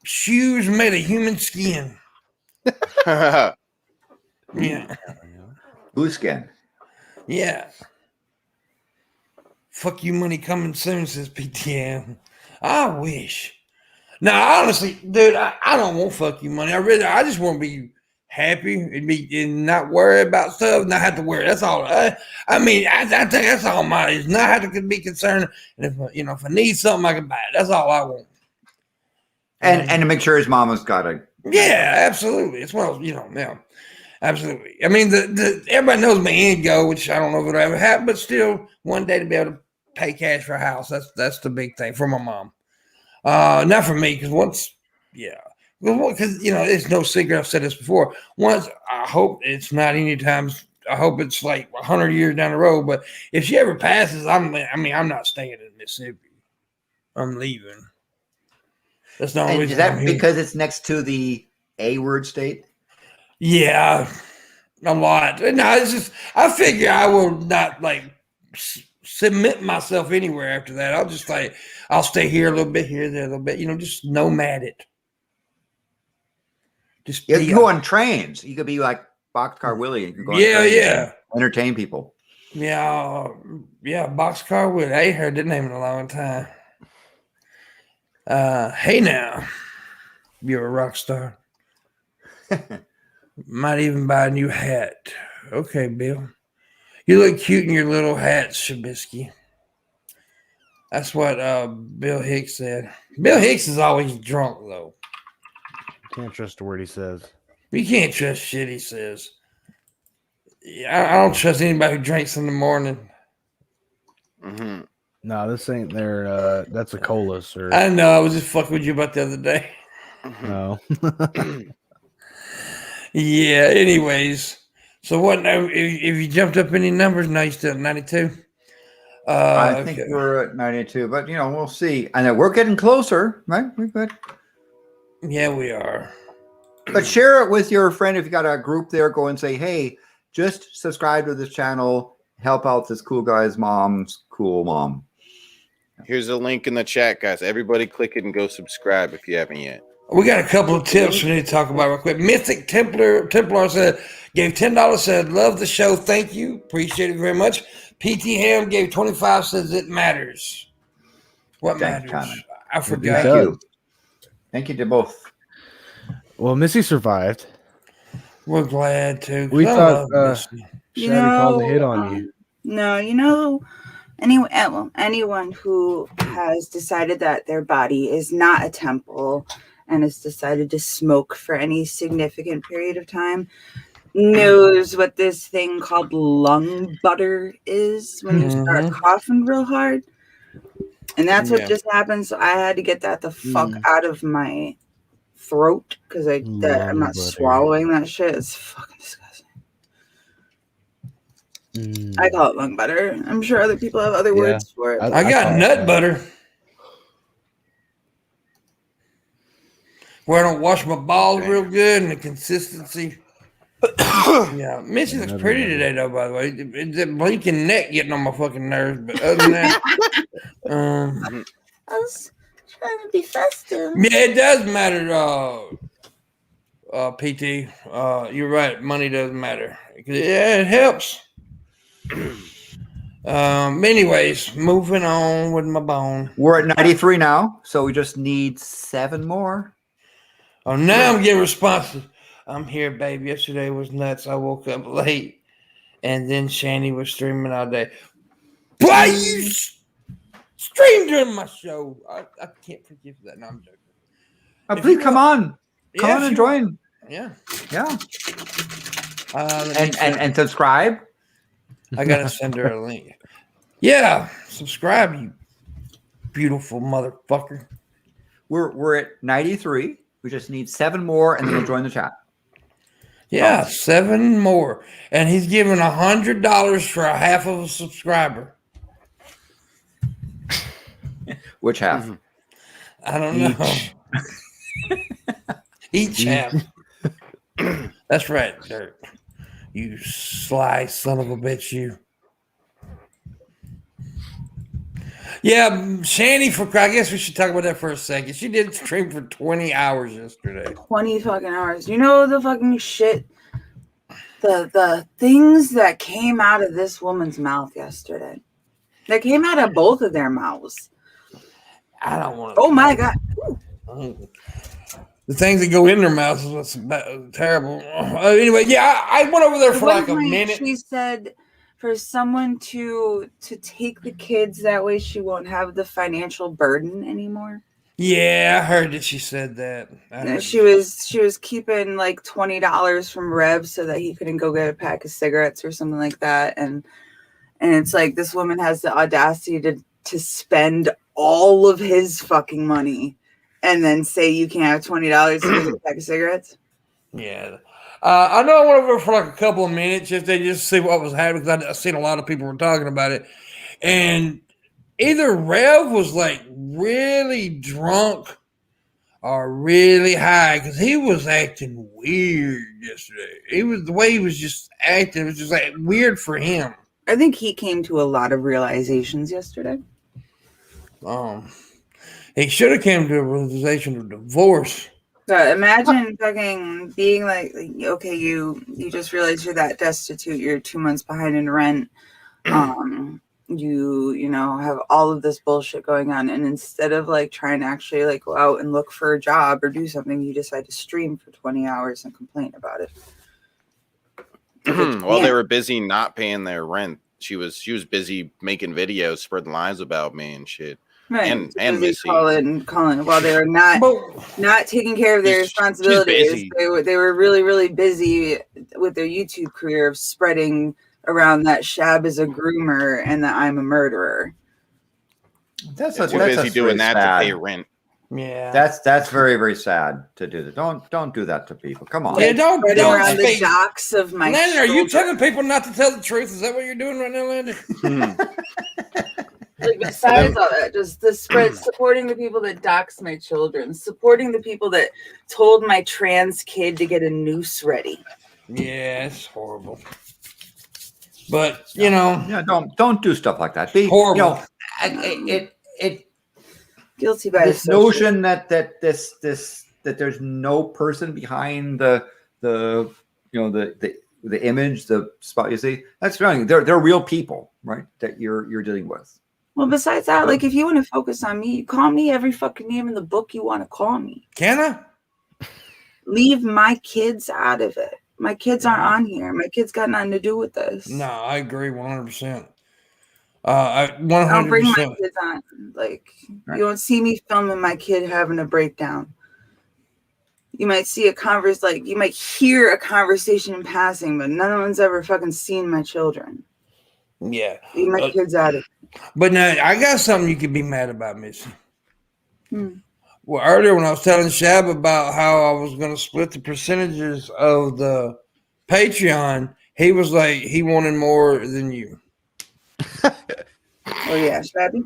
A: shoes made of human skin. Yeah.
D: Blue skin.
A: Yeah. Fuck you, money coming soon, says PTM. I wish. Now, honestly, dude, I don't want fuck you money. I just want to be happy and not worry about stuff, not have to worry. That's all. I think that's all mine is. Not have to be concerned. And if I need something, I can buy it. That's all I want.
D: And to make sure his mama's got a.
A: Yeah, absolutely. It's well, yeah, absolutely. I mean, the everybody knows my end goal, which I don't know if it'll ever happen, but still, one day to be able to pay cash for a house. That's the big thing for my mom. Not for me, because it's no secret. I've said this before. Once, I hope it's not any times. I hope it's like 100 years down the road. But if she ever passes, I'm not staying in Mississippi. I'm leaving. That's the only
D: And
A: reason.
D: is that because it's next to the A-word state?
A: Yeah, a lot. No, it's just I figure I will not submit myself anywhere after that. I'll stay here a little bit, here, there a little bit. Just nomad it. Just
D: You can go on trains. You could be like Boxcar Willie. You can go on trains and entertain people.
A: Yeah, Boxcar Willie. I ain't heard that name in a long time. Hey now, you're a rock star. Might even buy a new hat. Okay, Bill. You look cute in your little hat, Shabisky. That's what Bill Hicks said. Bill Hicks is always drunk, though.
C: Can't trust a word he says.
A: You can't trust shit he says. I don't trust anybody who drinks in the morning.
E: Mm-hmm.
C: No, this ain't their. That's a cola, sir.
A: I know. I was just fucking with you about the other day.
C: No.
A: Yeah. Anyways, so what? Now, if you jumped up any numbers, now you still at 92.
D: I think we're at 92, but we'll see. I know we're getting closer, right? We're good.
A: Yeah, we are.
D: But share it with your friend if you got a group there. Go and say, hey, just subscribe to this channel. Help out this cool guy's mom's cool mom.
E: Here's a link in the chat, guys. Everybody click it and go subscribe if you haven't yet.
A: We got a couple of tips we need to talk about real quick. Mythic Templar said, gave $10, said, love the show. Thank you. Appreciate it very much. PT Ham gave 25, says it matters. What
D: Thanks,
A: matters?
D: Tommy.
A: I forgot.
D: Thank you. Thank you to both.
C: Well, Missy survived.
A: We're glad to.
C: We thought
B: You
C: Shabby called a hit on you.
B: No, anyone who has decided that their body is not a temple and has decided to smoke for any significant period of time knows what this thing called lung butter is when you start coughing real hard. And that's what just happened. So I had to get that the fuck out of my throat because I'm not swallowing that shit. It's fucking disgusting. I call it lung butter. I'm sure other people have other words for it.
A: I got nut butter. Where I don't wash my balls real good and the consistency. Yeah, Missy looks pretty today, though. By the way, it's that blinking neck getting on my fucking nerves. But other than that,
B: I was trying to be festive.
A: yeah, it does matter. PT, you're right. Money does matter. Yeah, it helps. Anyways, moving on with my bone.
D: We're at 93 now, so we just need 7 more.
A: Oh, now I'm getting responses. I'm here, babe. Yesterday was nuts. I woke up late, and then Shanny was streaming all day. Why you stream during my show? I can't forgive that. No, I'm joking.
D: Please come on. Come on and join.
A: Yeah.
D: Yeah. And subscribe.
A: I gotta send her a link. Yeah, subscribe, you beautiful motherfucker.
D: We're at 93. We just need 7 more, and then we'll join the chat.
A: Yeah, 7 more, and he's giving $100 for a half of a subscriber.
D: Which half?
A: I don't know. Each half. That's right, Dirt. You sly son of a bitch, you. Yeah, Shanny, I guess we should talk about that for a second. She did stream for 20 hours yesterday.
B: 20 fucking hours. You know the fucking shit, the things that came out of this woman's mouth yesterday. That came out of both of their mouths.
A: I don't want to.
B: Oh my God.
A: The things that go in their mouths is what's terrible. Anyway, yeah, I went over there for like a minute.
B: She said for someone to take the kids, that way she won't have the financial burden anymore.
A: Yeah, I heard that she said that.
B: She was keeping like $20 from Rev so that he couldn't go get a pack of cigarettes or something like that. And it's like this woman has the audacity to spend all of his fucking money and then say you can't have $20 to get a pack of cigarettes.
A: Yeah. I know I went over for like a couple of minutes just to see what was happening, because I've seen a lot of people were talking about it. And either Rev was like really drunk or really high, because he was acting weird yesterday. The way he was just acting, it was just like weird for him.
B: I think he came to a lot of realizations yesterday.
A: He should have came to a realization of divorce.
B: So imagine fucking being like, okay, you just realized you're that destitute, you're 2 months behind in rent. You know, have all of this bullshit going on, and instead of like trying to actually like go out and look for a job or do something, you decide to stream for 20 hours and complain about it.
E: While they were busy not paying their rent, she was busy making videos, spreading lies about me and shit.
B: Right.
E: And Missy
B: calling while they were not taking care of their responsibilities. They were really, really busy with their YouTube career of spreading around that Shab is a groomer and that I'm a murderer.
E: Too busy doing that to pay rent.
A: Yeah,
D: that's very, very sad to do that. Don't do that to people. Come on.
A: Yeah, don't
B: around the jocks of my.
A: Landon, are you telling people not to tell the truth? Is that what you're doing right now, Landon?
B: Like besides all that, just the spread, supporting the people that doxed my children, supporting the people that told my trans kid to get a noose ready.
A: Yeah, it's horrible. But you know,
D: yeah, don't do stuff like that. Be
A: horrible.
D: You know, it
B: guilty by
D: this notion that there's no person behind the image, the spot you see. That's wrong. They're real people, right? That you're dealing with.
B: Well, besides that, like if you want to focus on me, you call me every fucking name in the book you want to call me.
A: Can I?
B: Leave my kids out of it. My kids aren't on here. My kids got nothing to do with this.
A: No, I agree 100%. I 100%.
B: I'll bring my kids on. Like you won't see me filming my kid having a breakdown. You might see you might hear a conversation in passing, but no one's ever fucking seen my children.
A: Yeah.
B: Leave my kids out of it.
A: But now I got something you could be mad about, Missy. Well, earlier when I was telling Shab about how I was going to split the percentages of the Patreon, he was like, he wanted more than you.
B: Oh yeah, Shabby.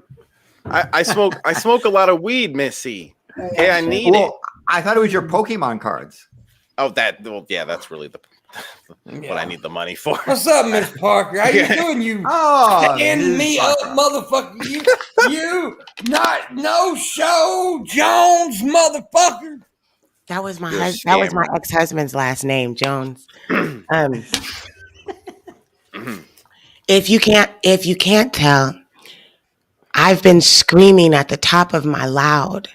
E: I smoke a lot of weed, Missy.
B: Oh,
E: hey, I need it.
D: I thought it was your Pokemon cards.
E: Oh, that's really what I need the money for.
A: What's up, Miss Parker? How you doing, you?
D: Oh,
A: end me up, motherfucker! You not no show Jones, motherfucker.
G: That was my ex-husband's last name, Jones. If you can't tell, I've been screaming at the top of my loud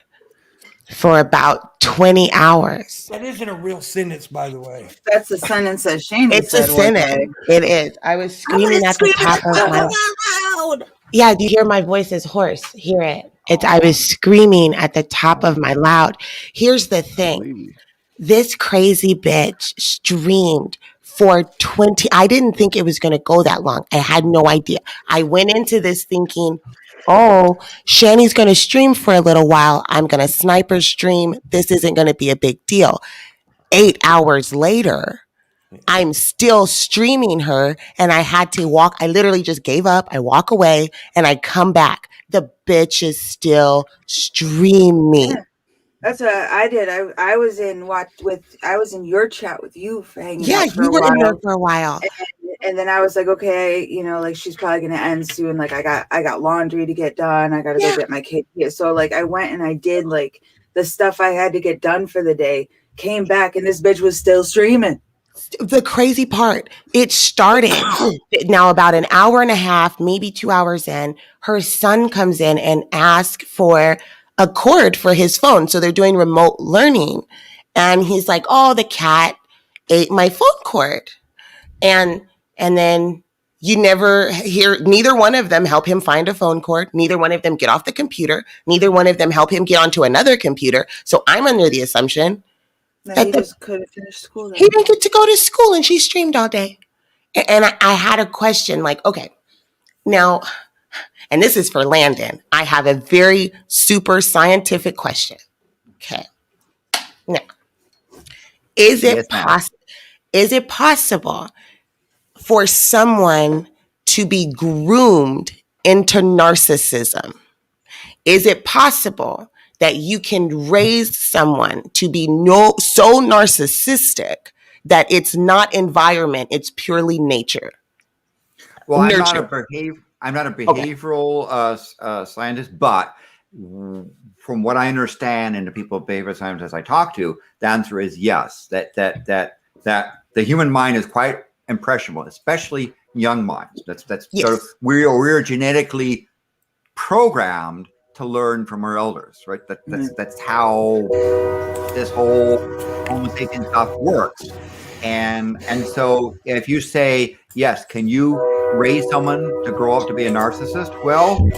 G: for about 20 hours.
A: That isn't a real sentence, by the way.
B: That's a sentence that Shane
G: It's
B: said.
G: a sentence. It is. I was screaming at the top of my loud. Yeah, do you hear my voice is hoarse? Hear it. I was screaming at the top of my loud. Here's the thing. This crazy bitch streamed for 20. I didn't think it was going to go that long. I had no idea. I went into this thinking, oh, Shani's going to stream for a little while. I'm going to sniper stream. This isn't going to be a big deal. 8 hours later, I'm still streaming her, and I had to walk. I literally just gave up. I walk away, and I come back. The bitch is still streaming.
B: Yeah, that's what I did. I was in your chat with you for hanging out for
G: you
B: a
G: were
B: while.
G: in there for a while.
B: then I was like, okay, you know, like she's probably gonna end soon. Like I got laundry to get done. I gotta go get my kid here. So like I went and I did like the stuff I had to get done for the day. Came back and this bitch was still streaming.
G: The crazy part, it started now about an hour and a half, maybe 2 hours in. Her son comes in and asks for a cord for his phone. So they're doing remote learning. And he's like, oh, the cat ate my phone cord. And then you never hear neither one of them help him find a phone cord. Neither one of them get off the computer. Neither one of them help him get onto another computer. So I'm under the assumption
B: that he just couldn't finish school.
G: He didn't get to go to school and she streamed all day. And I had a question like, okay, now, and this is for Landon. I have a very super scientific question. Okay. Now, is it possible for someone to be groomed into narcissism? Is it possible that you can raise someone to be so narcissistic that it's not environment, it's purely nature?
D: Well, I'm not a behavioral scientist, but from what I understand and the people behavioral scientists I talk to, the answer is yes. That the human mind is quite impressionable, especially young minds. That's
G: yes.
D: Sort of we're genetically programmed to learn from our elders, right? That's how this whole Homo sapien stuff works. And so if you say, yes, can you raise someone to grow up to be a narcissist? Well,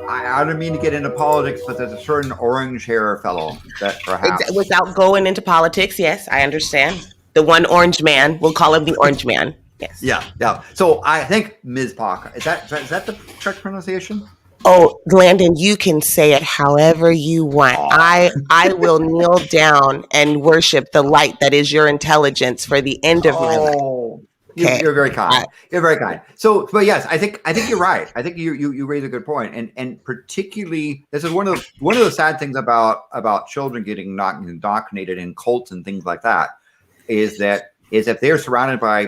D: I don't mean to get into politics, but there's a certain orange hair fellow that perhaps...
G: Without going into politics, yes, I understand. The one orange man, we'll call him the orange man. Yes.
D: Yeah. So I think Ms. Parker, is that the correct pronunciation?
G: Oh, Landon, you can say it however you want. I will kneel down and worship the light that is your intelligence for the end of my life.
D: Okay. You're very kind. You're very kind. So, but yes, I think you're right. I think you raise a good point, and particularly this is one of the sad things about children getting indoctrinated in cults and things like that is if they're surrounded by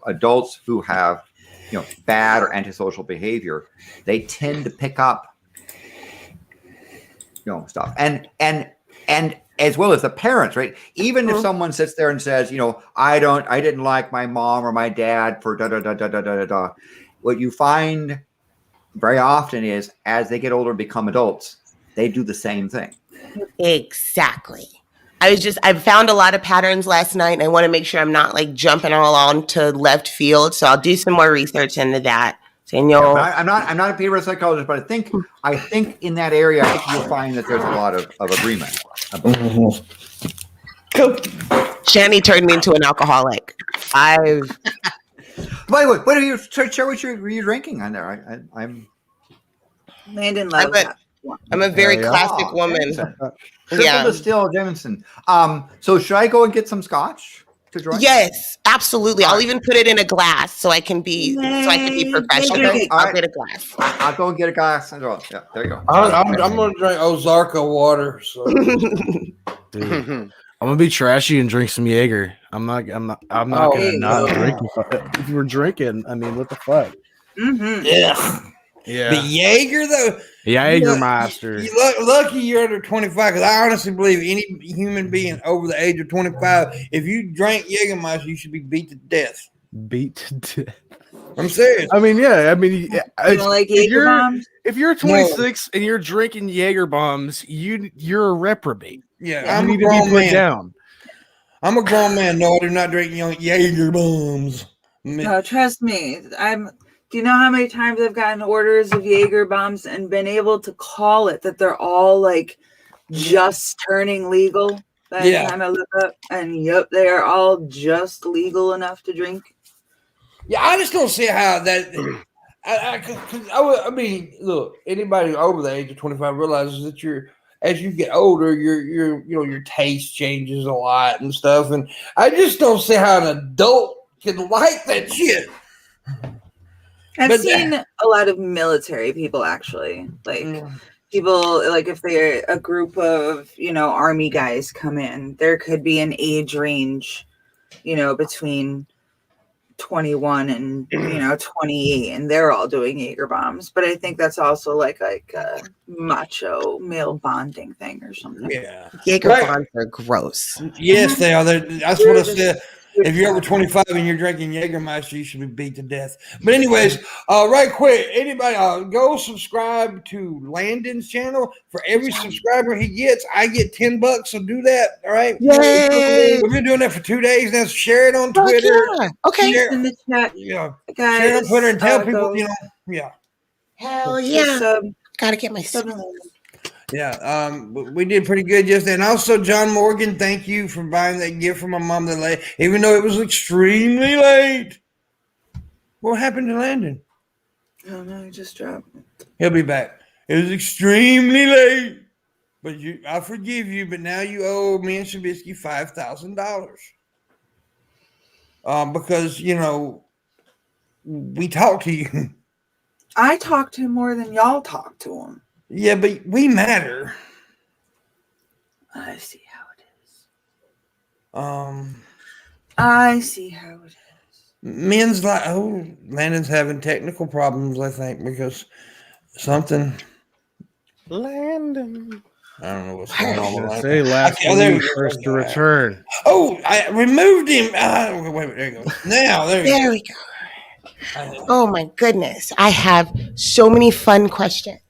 D: adults who have bad or antisocial behavior, they tend to pick up stuff and as well as the parents, right? Even if someone sits there and says, I didn't like my mom or my dad for da da da da da da da. What you find very often is as they get older and become adults, they do the same thing.
G: Exactly. I found a lot of patterns last night, and I want to make sure I'm not like jumping all on to left field. So I'll do some more research into that. I'm
D: not a behavioral psychologist, but I think in that area, I think you'll find that there's a lot of agreement.
G: Shani turned me into an alcoholic.
D: By the way, what are you share what you're drinking on there? I'm
B: Landon loves that.
G: I'm a very classic woman.
D: Triple Distill Jameson. So should I go and get some scotch to drink?
G: Yes, absolutely. I'll even put it in a glass so I can be professional.
D: Okay,
G: I'll get a glass.
D: I'll go and get a glass as well. Yeah, there you go.
A: I'm gonna drink Ozarka water. So.
C: Dude, I'm gonna be trashy and drink some Jaeger. I'm not gonna not drink. If we're drinking, I mean, what the fuck?
B: Mm-hmm.
A: Yeah. The Jaeger though.
C: Jaegermeister.
A: Lucky you're under 25, because I honestly believe any human being over the age of 25, if you drank Jägermeister, you should be beat to death.
C: Beat to death.
A: I'm serious.
C: I mean, yeah. I mean,
B: like Jaeger bombs?
C: If you're 26 and you're drinking Jaeger bombs, you're a reprobate.
A: Yeah,
C: you need to be put down.
A: I'm a grown man. No, I do not drink Jaeger bombs.
B: No, trust me. Do you know how many times I've gotten orders of Jaeger bombs and been able to call it that they're all like just turning legal? That time I look up and they are all just legal enough to drink.
A: Yeah, I just don't see how that. I mean, look, anybody over the age of 25 realizes that as you get older, your taste changes a lot and stuff, and I just don't see how an adult can like that shit.
B: I've seen a lot of military people actually, people like if they're a group of army guys come in, there could be an age range, between 21 and 28, and they're all doing Jaeger bombs. But I think that's also like a macho male bonding thing or something.
A: Yeah.
G: Jaeger
A: Right.
G: bombs are gross.
A: Yes, they are. That's what I said. If you're over 25 and you're drinking Jägermeister, you should be beat to death. But anyways, right quick, anybody go subscribe to Landon's channel. For every subscriber he gets, I get $10. So do that. All right.
G: Yay!
A: We've been doing that for 2 days now. Share it on
G: Fuck
A: Twitter.
G: yeah. Okay.
A: Share,
B: In the chat,
A: yeah.
B: guys.
A: Share it on Twitter and tell people,
B: go-
A: yeah.
G: Hell yeah.
B: sub-
G: Gotta get my
B: sub-
A: Yeah, we did pretty good yesterday. And also, John Morgan, thank you for buying that gift for my mom that late, even though it was extremely late. What happened to Landon?
B: Oh no, he just dropped.
A: He'll be back. It was extremely late, but I forgive you. But now you owe me and Shabisky $5,000. Because we talked to you.
B: I talked to him more than y'all talked to him.
A: Yeah, but we matter.
B: I see how it is.
A: Um.
B: I see how it is.
A: Men's like, Landon's having technical problems, I think, because something.
E: Landon.
A: I don't know what's going on. With
C: Say last
A: there we
C: week,
A: go.
C: first to return.
A: Oh, I removed him. Wait, there you go. Now, there you
G: There we go. Oh my goodness. I have so many fun questions.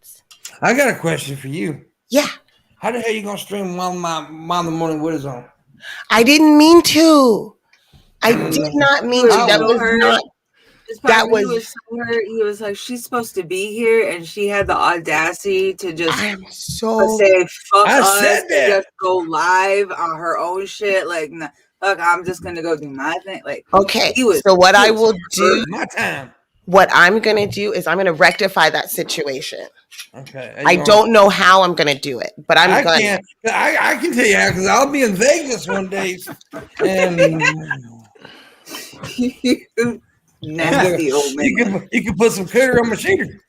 A: I got a question for you.
G: Yeah.
A: How the hell you gonna stream while my Mom the Morning Wood is on?
G: I didn't mean to. I did not mean to. That was not. That was.
B: He was like, she's supposed to be here, and she had the audacity to just
G: I am so.
B: say fuck
A: I
B: us
A: said
B: and
A: that.
B: just go live on her own shit. Like, fuck, I'm just gonna go do my thing. Like,
G: Okay.
B: he was-
G: So what
B: he
G: I
B: was
G: will
B: hurt.
G: do,
A: My time.
G: what I'm gonna do is I'm gonna rectify that situation.
A: Okay.
G: I don't know how I'm gonna do it, but I'm gonna.
A: Can't. I can tell you how, because I'll be in Vegas one day, and
B: nasty old man.
A: you can put some cooter on my shooter.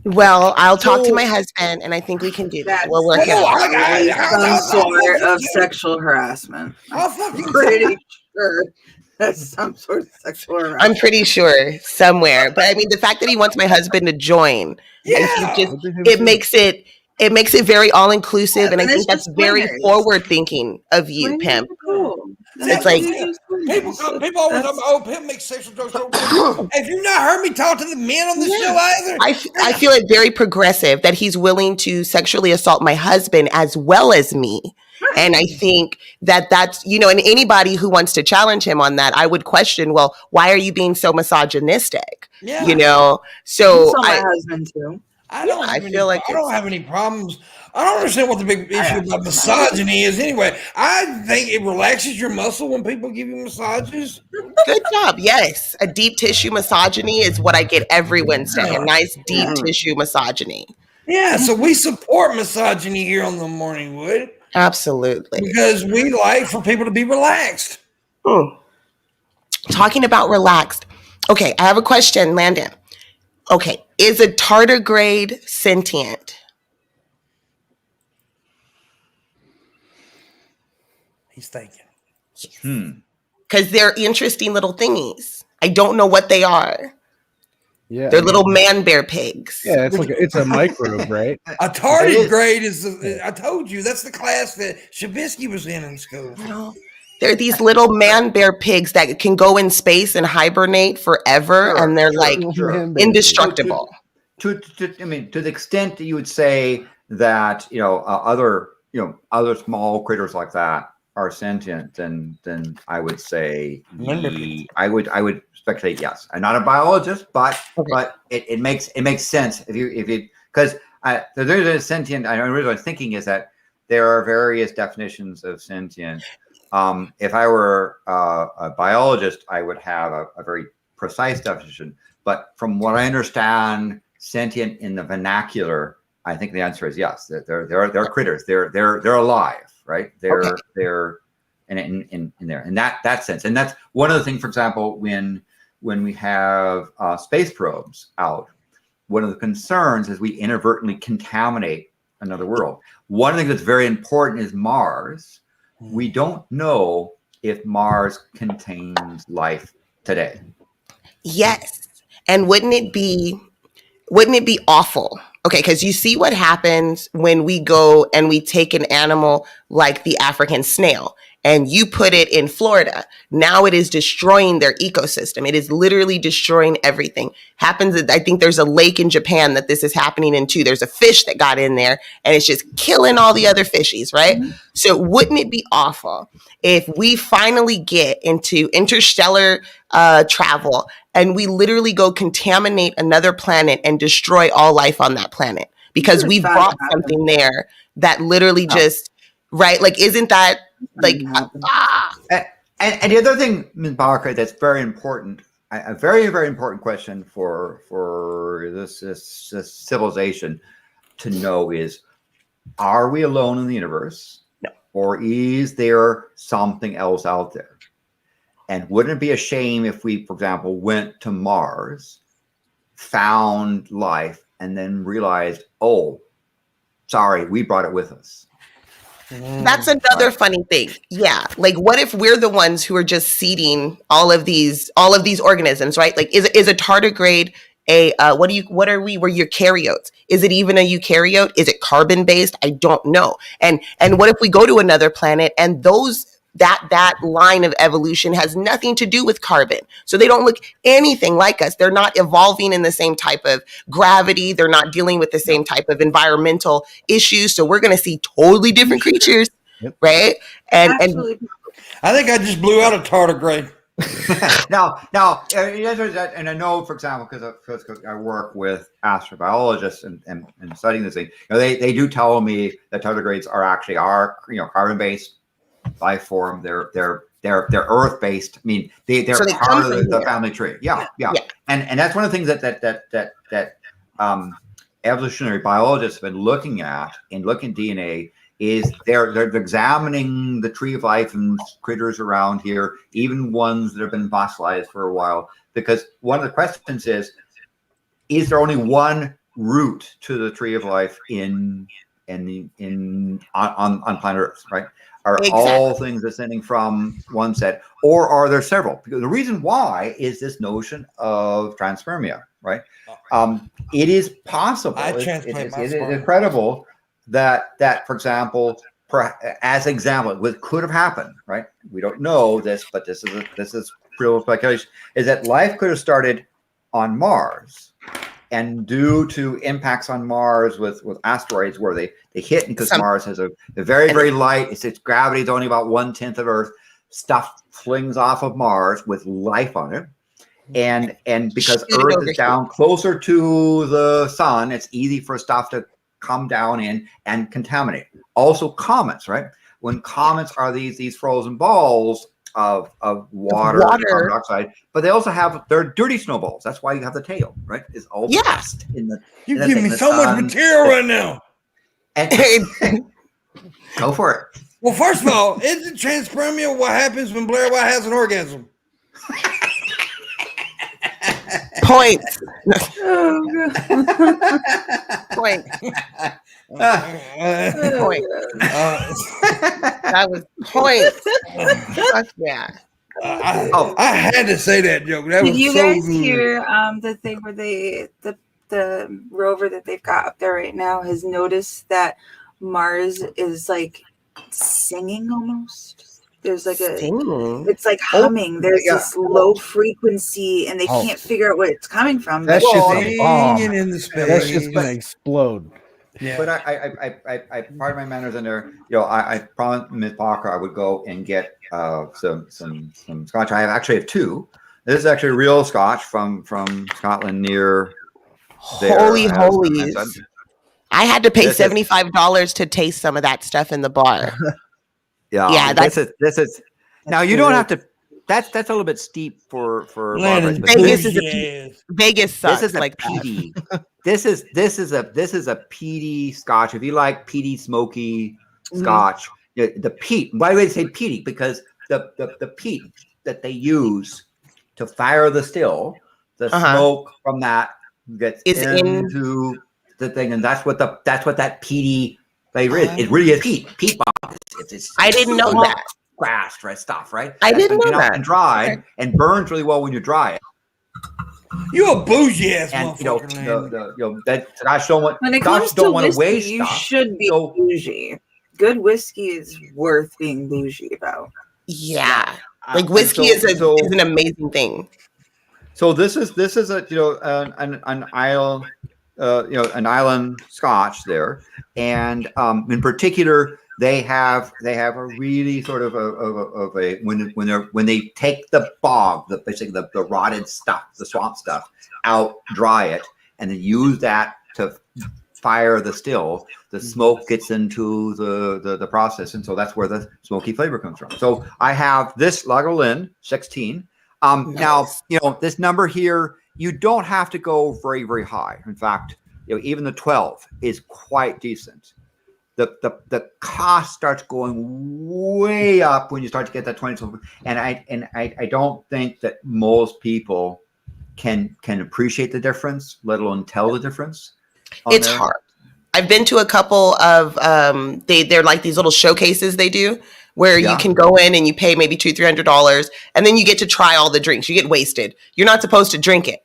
G: Well, I'll talk to my husband, and I think we can do that.
B: That's
G: We'll work it out.
B: some sort of sexual harassment.
A: I'll fucking
B: Pretty sure that's some sort of sexual harassment.
G: I'm pretty sure somewhere, but I mean, the fact that he wants my husband to join,
A: Yeah.
G: it makes it very all inclusive, and I think that's very forward thinking of you, Pimp. It's like
A: people always talk about, Pimp makes sexual jokes. Have you not heard me talk to the men on the show either?
G: I feel it very progressive that he's willing to sexually assault my husband as well as me. And I think that's, and anybody who wants to challenge him on that, I would question, well, why are you being so misogynistic?
A: Yeah.
G: So
B: my husband too.
A: I don't have any problems. I don't understand what the big issue about misogyny is anyway. I think it relaxes your muscle when people give you massages.
G: Good job. Yes. A deep tissue misogyny is what I get every Wednesday. A nice deep tissue misogyny.
A: Yeah, so we support misogyny here on the Morning Wood.
G: Absolutely.
A: Because we like for people to be relaxed.
G: Talking about relaxed. Okay, I have a question, Landon. Okay, is a tardigrade sentient?
A: He's thinking.
G: Because they're interesting little thingies. I don't know what they are.
C: Yeah,
G: They're little man bear pigs.
C: Yeah, it's a microbe, right?
A: A tardigrade is. I told you that's the class that Shabisky was in school.
G: They're these little man bear pigs that can go in space and hibernate forever, and they're indestructible.
D: To the extent that you would say that other small critters like that are sentient, then I would say I would speculate yes. I'm not a biologist, but it makes sense if you because there's a sentient. I originally thinking is that there are various definitions of sentient. If I were a biologist, I would have a very precise definition. But from what I understand, sentient in the vernacular, I think the answer is yes. They're critters. They're alive, right? They're in there in that sense. And that's one of the things. For example, when we have space probes out, one of the concerns is we inadvertently contaminate another world. One thing that's very important is Mars. We don't know if Mars contains life today.
G: Yes. And wouldn't it be awful? Okay, because you see what happens when we go and we take an animal like the African snail and you put it in Florida. Now it is destroying their ecosystem. It is literally destroying everything. Happens, I think there's a lake in Japan that this is happening in too. There's a fish that got in there and it's just killing all the other fishies, right? Mm-hmm. So wouldn't it be awful if we finally get into interstellar travel and we literally go contaminate another planet and destroy all life on that planet because we brought something there that literally just, right? Like, isn't that like,
D: And the other thing, Ms. Barker, that's very important, a very, very important question for this civilization to know is, are we alone in the universe?
G: No.
D: Or is there something else out there? And wouldn't it be a shame if we, for example, went to Mars, found life, and then realized, oh, sorry, we brought it with us?
G: That's another funny thing. Yeah. Like, what if we're the ones who are just seeding all of these organisms, right? Like, is a tardigrade what are we? We're eukaryotes. Is it even a eukaryote? Is it carbon based? I don't know. And what if we go to another planet and that line of evolution has nothing to do with carbon. So they don't look anything like us. They're not evolving in the same type of gravity. They're not dealing with the same type of environmental issues. So we're going to see totally different creatures, right? And
A: I think I just blew out a tardigrade.
D: Now, and I know, for example, because I work with astrobiologists and studying this thing, they do tell me that tardigrades are carbon-based life form. They're earth-based. I mean, they're so part of the family tree. Yeah. And that's one of the things that evolutionary biologists have been looking at in looking at DNA. Is they're examining the tree of life and critters around here, even ones that have been fossilized for a while, because one of the questions is there only one route to the tree of life on planet Earth, right? Are all things descending from one set, or are there several? Because the reason why is this notion of transpermia, right? It is possible. It's incredible. That for example, as an example, what could have happened, right? We don't know this, but this is real speculation. Is that life could have started on Mars, and due to impacts on Mars with asteroids where they hit, because Mars has a very, very light. Its gravity is only about 1/10 of Earth. Stuff flings off of Mars with life on it, and because Earth is down closer to the sun, it's easy for stuff to come down in and contaminate. Also comets, right? When comets are these frozen balls of water and carbon dioxide, but they also they're dirty snowballs. That's why you have the tail, right? It's all dust in the.
A: You give me so much material right now.
D: And go for it.
A: Well, first of all, isn't transpermia what happens when Blair White has an orgasm?
G: Point.
B: Point.
G: Point. That was point. Yeah.
A: I had to say that joke. That
B: Did
A: was
B: you
A: so
B: guys
A: good.
B: hear the thing where the rover that they've got up there right now has noticed that Mars is like singing almost? There's like it's like humming. There's this low frequency, and they can't figure out what it's coming from.
C: That's just a bomb.
A: In the space.
C: That's just gonna explode.
A: Yeah.
D: But I part of my manners in there. I promised Ms. Parker I would go and get some scotch. I actually have two. This is actually real scotch from Scotland near there.
G: Holy holies! I had to pay $75 to taste some of that stuff in the bar.
D: Yeah, this is. Now you don't have to. That's a little bit steep for
G: Vegas Vegas sucks.
D: This is
G: like
D: peaty. This is a peaty scotch. If you like peaty smoky scotch, the peat. Why do they say peaty? Because the peat that they use to fire the still, the smoke from that gets into the thing, and that's what that peaty flavor is. It really is peat bomb.
G: I didn't know that.
D: Grass, right? Stuff, right?
G: I didn't know that.
D: And dried and burns really well when you dry it.
A: You a bougie ass
D: And
A: motherfucker.
D: that Scotch don't want.
B: When it
D: Scotch
B: comes
D: don't
B: to
D: want to
B: whiskey,
D: waste
B: you
D: stuff.
B: should be
D: So-
B: bougie. Good whiskey is worth being bougie about.
G: Yeah. Like
D: And
G: whiskey
D: so-
G: is an amazing thing.
D: So this is a an isle, an island Scotch there, and in particular they have a really sort of a when they take the bog, basically the rotted stuff, the swamp stuff out, dry it, and then use that to fire the still. The smoke gets into the process, and so that's where the smoky flavor comes from. So I have this Lagavulin 16. Now, this number here, you don't have to go very, very high. In fact, even the 12 is quite decent. The cost starts going way up when you start to get that 20. And I don't think that most people can appreciate the difference, let alone tell the difference.
G: It's hard. I've been to a couple of they're like these little showcases they do where you can go in and you pay maybe $200-$300 and then you get to try all the drinks. You get wasted. You're not supposed to drink it.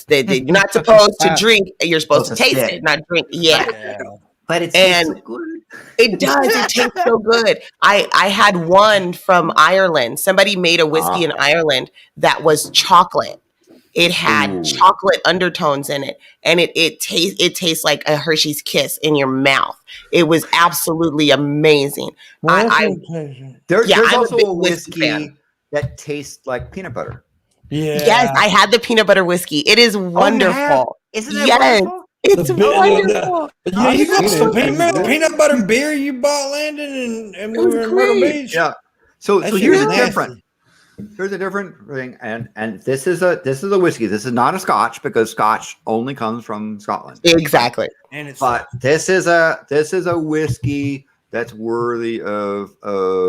G: You're not supposed to drink. You're supposed to taste it, not drink. Yeah.
D: But it tastes so good.
G: It does. It tastes so good. I had one from Ireland. Somebody made a whiskey in Ireland that was chocolate. It had chocolate undertones in it, and it tastes like a Hershey's Kiss in your mouth. It was absolutely amazing.
D: There's also a whiskey that tastes like peanut butter.
A: Yeah.
G: Yes, I had the peanut butter whiskey. It is wonderful.
D: Isn't it wonderful?
G: It's wonderful.
A: Yeah, you got some peanut butter beer you bought, Landon, and we were in Myrtle Beach.
D: Yeah. So here's a different. Here's a different thing, and this is a whiskey. This is not a Scotch because Scotch only comes from Scotland.
G: Exactly.
A: And it's
D: this is a whiskey that's worthy of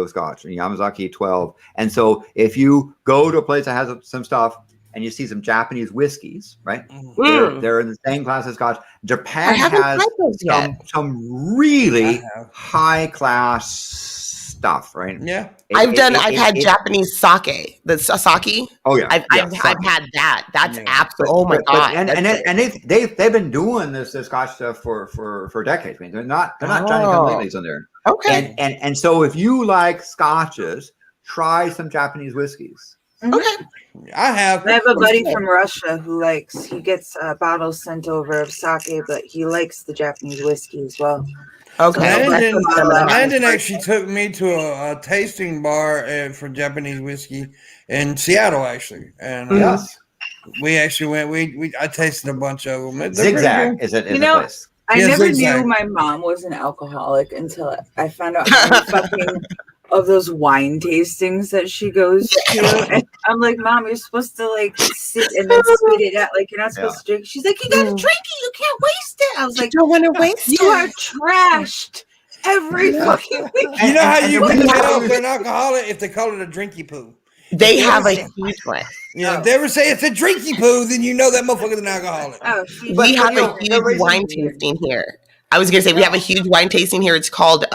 D: Scotch, Yamazaki 12. And so if you go to a place that has some stuff and you see some Japanese whiskeys, right? They're in the same class as Scotch. Japan has some really high class stuff, right?
A: Yeah.
G: I've had Japanese sake. The sake.
D: Oh yeah.
G: I've had that. That's absolutely. Oh my god.
D: And they've been doing this Scotch stuff for decades. I mean, they're not Johnny Come Latelys in there.
G: Okay.
D: And so if you like Scotches, try some Japanese whiskeys.
G: Okay.
A: I have
B: a buddy from Russia who he gets bottles sent over of sake, but he likes the Japanese whiskey as well.
G: Okay.
A: Landon actually took me to a tasting bar for Japanese whiskey in Seattle, actually, and
D: yes,
A: we actually went. I tasted a bunch of them.
D: Zigzag is it? Place?
B: I never knew my mom was an alcoholic until I found out how fucking of those wine tastings that she goes to. And I'm like, Mom, you're supposed to sit and then spit it out. You're not supposed to drink. She's like, you gotta drink it. You can't waste it. I was like,
G: you don't want to waste it.
B: You are trashed every fucking week.
A: You know how you can tell if they're an alcoholic if they call it a drinky poo.
G: They have a huge one.
A: Yeah, if they ever say it's a drinky poo, then you know that motherfucker's an alcoholic.
G: We have a huge wine tasting here. I was gonna say we have a huge wine tasting here. It's called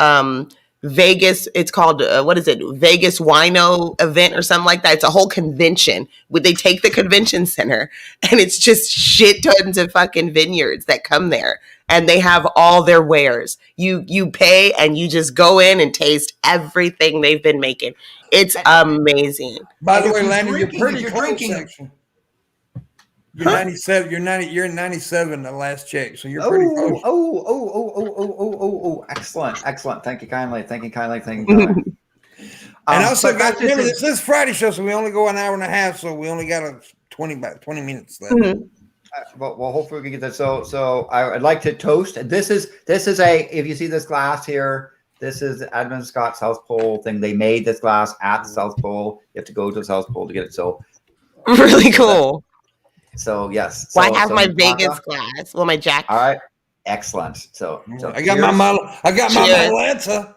G: Vegas. It's called what is it? Vegas Wino event or something like that. It's a whole convention. They take the convention center and it's just shit tons of fucking vineyards that come there, and they have all their wares. You pay and you just go in and taste everything they've been making. It's amazing.
A: By the way, Landon, you're pretty close section. You're 97. You're 97. The last check, so you're pretty close.
D: Oh! Excellent. Thank you kindly.
A: And also, guys, remember this is Friday show, so we only go an hour and a half, so we only got 20 minutes left.
D: Well, hopefully we can get that. So I'd like to toast. This is if you see this glass here. This is the Edmund Scott South Pole thing. They made this glass at the South Pole. You have to go to the South Pole to get it. So
G: really cool.
D: So yes.
G: Well, I have my Vegas glass. Well, my Jack.
D: All right. Excellent. So
A: I got my Atlanta.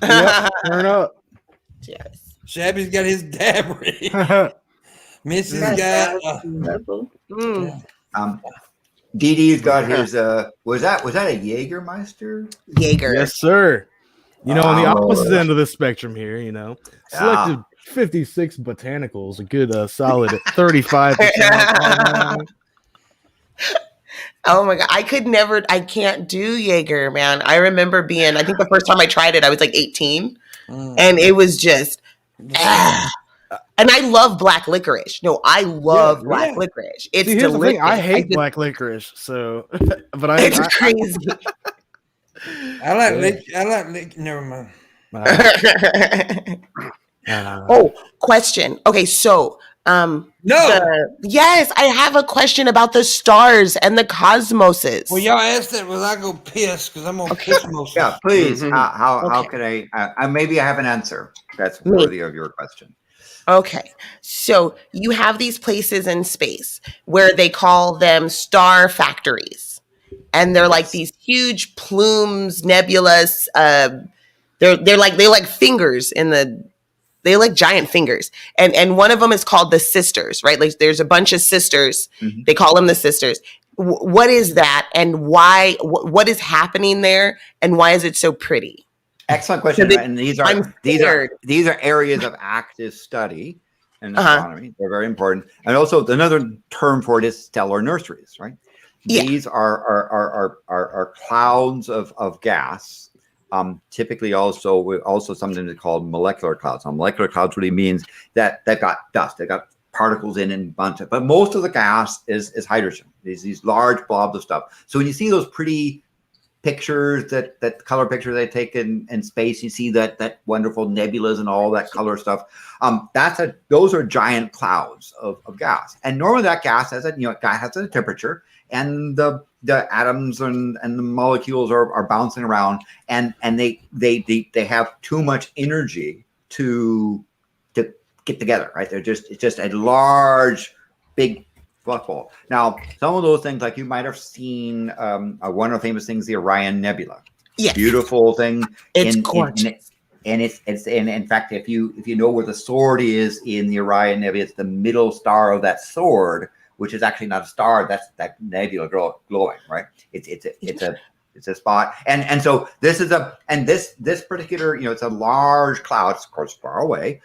C: Yep, turn up.
G: Cheers.
A: Shabby's got his dab ready. Missy's got.
D: Dee Dee's got his. Was that a
G: Jaeger?
C: Yes, sir. On the opposite end of the spectrum here, 56 botanicals, a good solid 35%.
G: Oh my God. I can't do Jaeger, man. I remember I think the first time I tried it, I was like 18. And it was just, and I love black licorice. No, I love black licorice. It's
C: See, here's
G: delicious.
C: the thing. I hate black licorice, so but
G: It's crazy.
A: I like never mind.
G: Oh, question. Okay, so
A: No.
G: yes, I have a question about the stars and the cosmoses.
A: Well, y'all asked that. Well, I go piss because I'm gonna piss most.
D: Yeah, please.
E: Mhm.
D: How can I? Maybe I have an answer that's worthy of your question.
G: Okay, so you have these places in space where they call them star factories, and they're like these huge plumes, nebulas. They're like fingers they like giant fingers, and one of them is called the sisters, right? Like there's a bunch of sisters.
D: Mhm.
G: They call them the sisters. What is that, and why? What is happening there, and why is it so pretty?
D: Excellent question. And these are areas of active study in astronomy. They're very important. And also another term for it is stellar nurseries, right?
G: Yeah.
D: These are clouds of gas. Typically also something called molecular clouds. Now, molecular clouds really means that they've got dust, they've got particles in and bunch of, but most of the gas is hydrogen. These large blobs of stuff. So when you see those pretty pictures, that color picture they take in space, you see that wonderful nebulas and all that color stuff. Those are giant clouds of gas, and normally that gas has a temperature, and the atoms and the molecules are bouncing around, and they have too much energy to get together, right? It's just a large, big fluff ball. Now, some of those things, like you might have seen, one of the famous things, the Orion Nebula.
G: Yes.
D: Beautiful thing.
G: It's gorgeous.
D: And in fact, if you know where the sword is in the Orion Nebula, it's the middle star of that sword, which is actually not a star. That's that nebula glowing, right? It's a spot. And so this is this particular, it's a large cloud, of course, far away.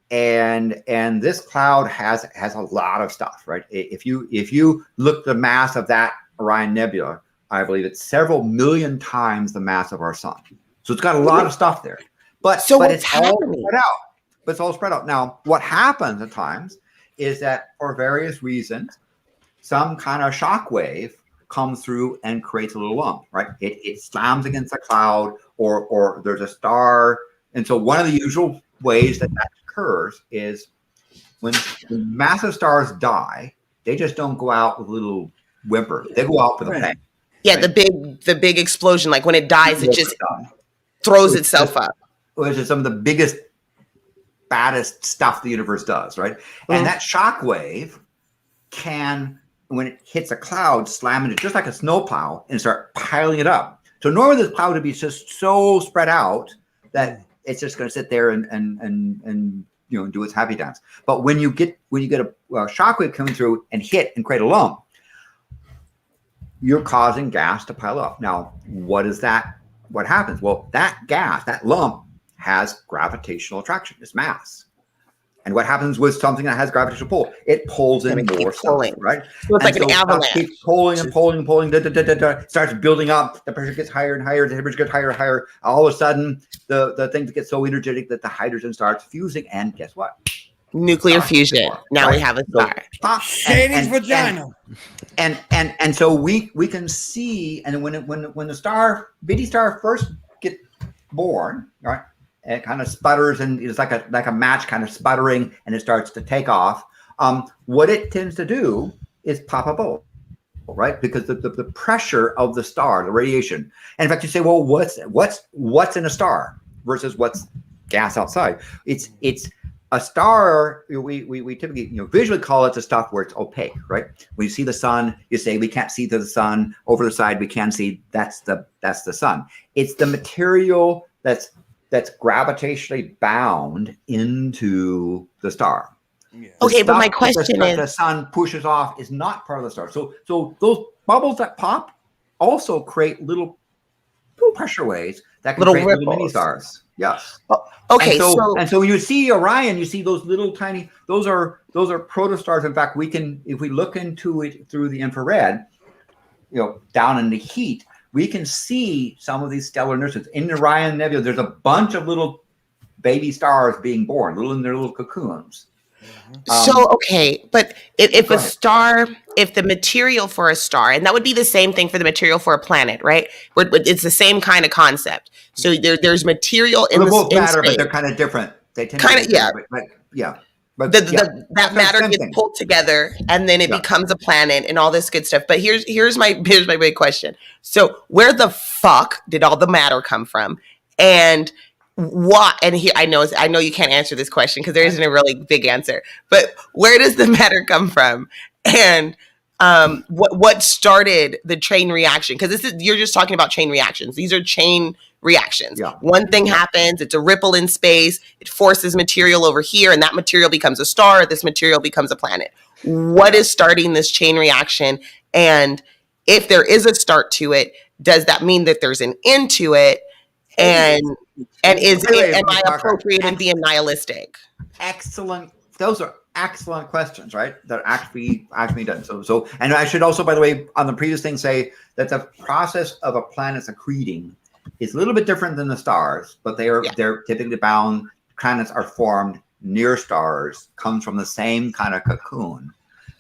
D: And this cloud has a lot of stuff, right? If you look the mass of that Orion Nebula, I believe it's several million times the mass of our sun. So it's got a lot of stuff there. But it's all spread out. But it's all spread out. Now, what happens at times is that for various reasons, some kind of shock wave comes through and creates a little lump, right? It slams against a cloud, or there's a star. And so one of the usual ways that occurs is when massive stars die, they just don't go out with a little whimper. They go out with a bang.
G: Yeah, right? the big explosion, like when it dies, it just throws itself up.
D: Which is some of the biggest, baddest stuff the universe does, right? And that shock wave can, when it hits a cloud, slam into just like a snowplow and start piling it up. So normally this cloud would be just so spread out that it's just going to sit there and do its happy dance. But when you get a shockwave coming through and hit and create a lump, you're causing gas to pile up. Now, what is that? What happens? Well, that gas, that lump, has gravitational attraction. It's mass. And what happens with something that has gravitational pull? It pulls in more stuff, right?
G: So it's like an avalanche.
D: Keeps pulling and pulling and pulling. Starts building up. The pressure gets higher and higher. The temperature gets higher and higher. All of a sudden, the things get so energetic that the hydrogen starts fusing. And guess what?
G: Nuclear fusion. Now we have a star.
A: Shady's vagina.
D: And so we can see, and when the bitty star first gets born, right? It kind of sputters, and it's like a match kind of sputtering, and it starts to take off. What it tends to do is pop a bubble, right? Because the pressure of the star, the radiation. And in fact, you say, well, what's in a star versus what's gas outside? It's a star. We typically visually call it the stuff where it's opaque, right? When you see the sun, you say we can't see to the sun. Over the side, we can see. That's the sun. It's the material that's gravitationally bound into the star.
G: Yeah. Okay, but my question is,
D: the sun pushes off is not part of the star. So those bubbles that pop also create little pressure waves that can create little mini stars. Yes.
G: Okay,
D: and so when you see Orion, you see those little tiny. Those are protostars. In fact, we can, if we look into it through the infrared, down in the heat, we can see some of these stellar nurseries in the Orion Nebula. There's a bunch of little baby stars being born, little in their little cocoons.
G: But if a star, if the material for a star, and that would be the same thing for the material for a planet, right? It's the same kind of concept. So there's material in the
D: both matter,
G: space.
D: but they're kind of different. They tend
G: kind of
D: But
G: that matter gets pulled together, and then it becomes a planet and all this good stuff. But here's my big question. So where the fuck did all the matter come from? And what? And here I know you can't answer this question because there isn't a really big answer. But where does the matter come from? And what started the chain reaction? Because you're just talking about chain reactions. These are chain reactions.
D: Yeah.
G: One thing happens, it's a ripple in space, it forces material over here, and that material becomes a star, this material becomes a planet. What is starting this chain reaction? And if there is a start to it, does that mean that there's an end to it? And am I appropriate in being nihilistic?
D: Excellent. Those are excellent questions, right? That actually done. So, and I should also, by the way, on the previous thing, say that the process of a planet's accreting is a little bit different than the stars, but they're typically bound. Planets are formed near stars, comes from the same kind of cocoon.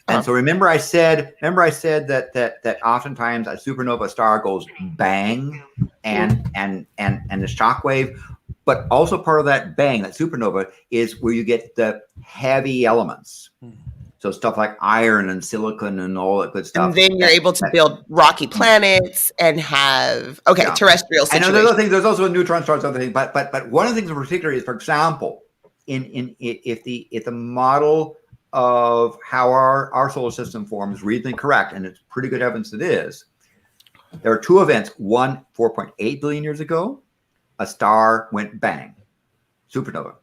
D: And so remember I said that oftentimes a supernova star goes bang and the shock wave, but also part of that bang, that supernova, is where you get the heavy elements. So stuff like iron and silicon and all that good stuff.
G: And then you're able to build rocky planets and have terrestrial situations.
D: And other things, there's also neutron stars, other things. But one of the things in particular is, for example, if the model of how our solar system forms is reasonably correct, and it's pretty good evidence it is, there are two events. One, 4.8 billion years ago, a star went bang, supernova,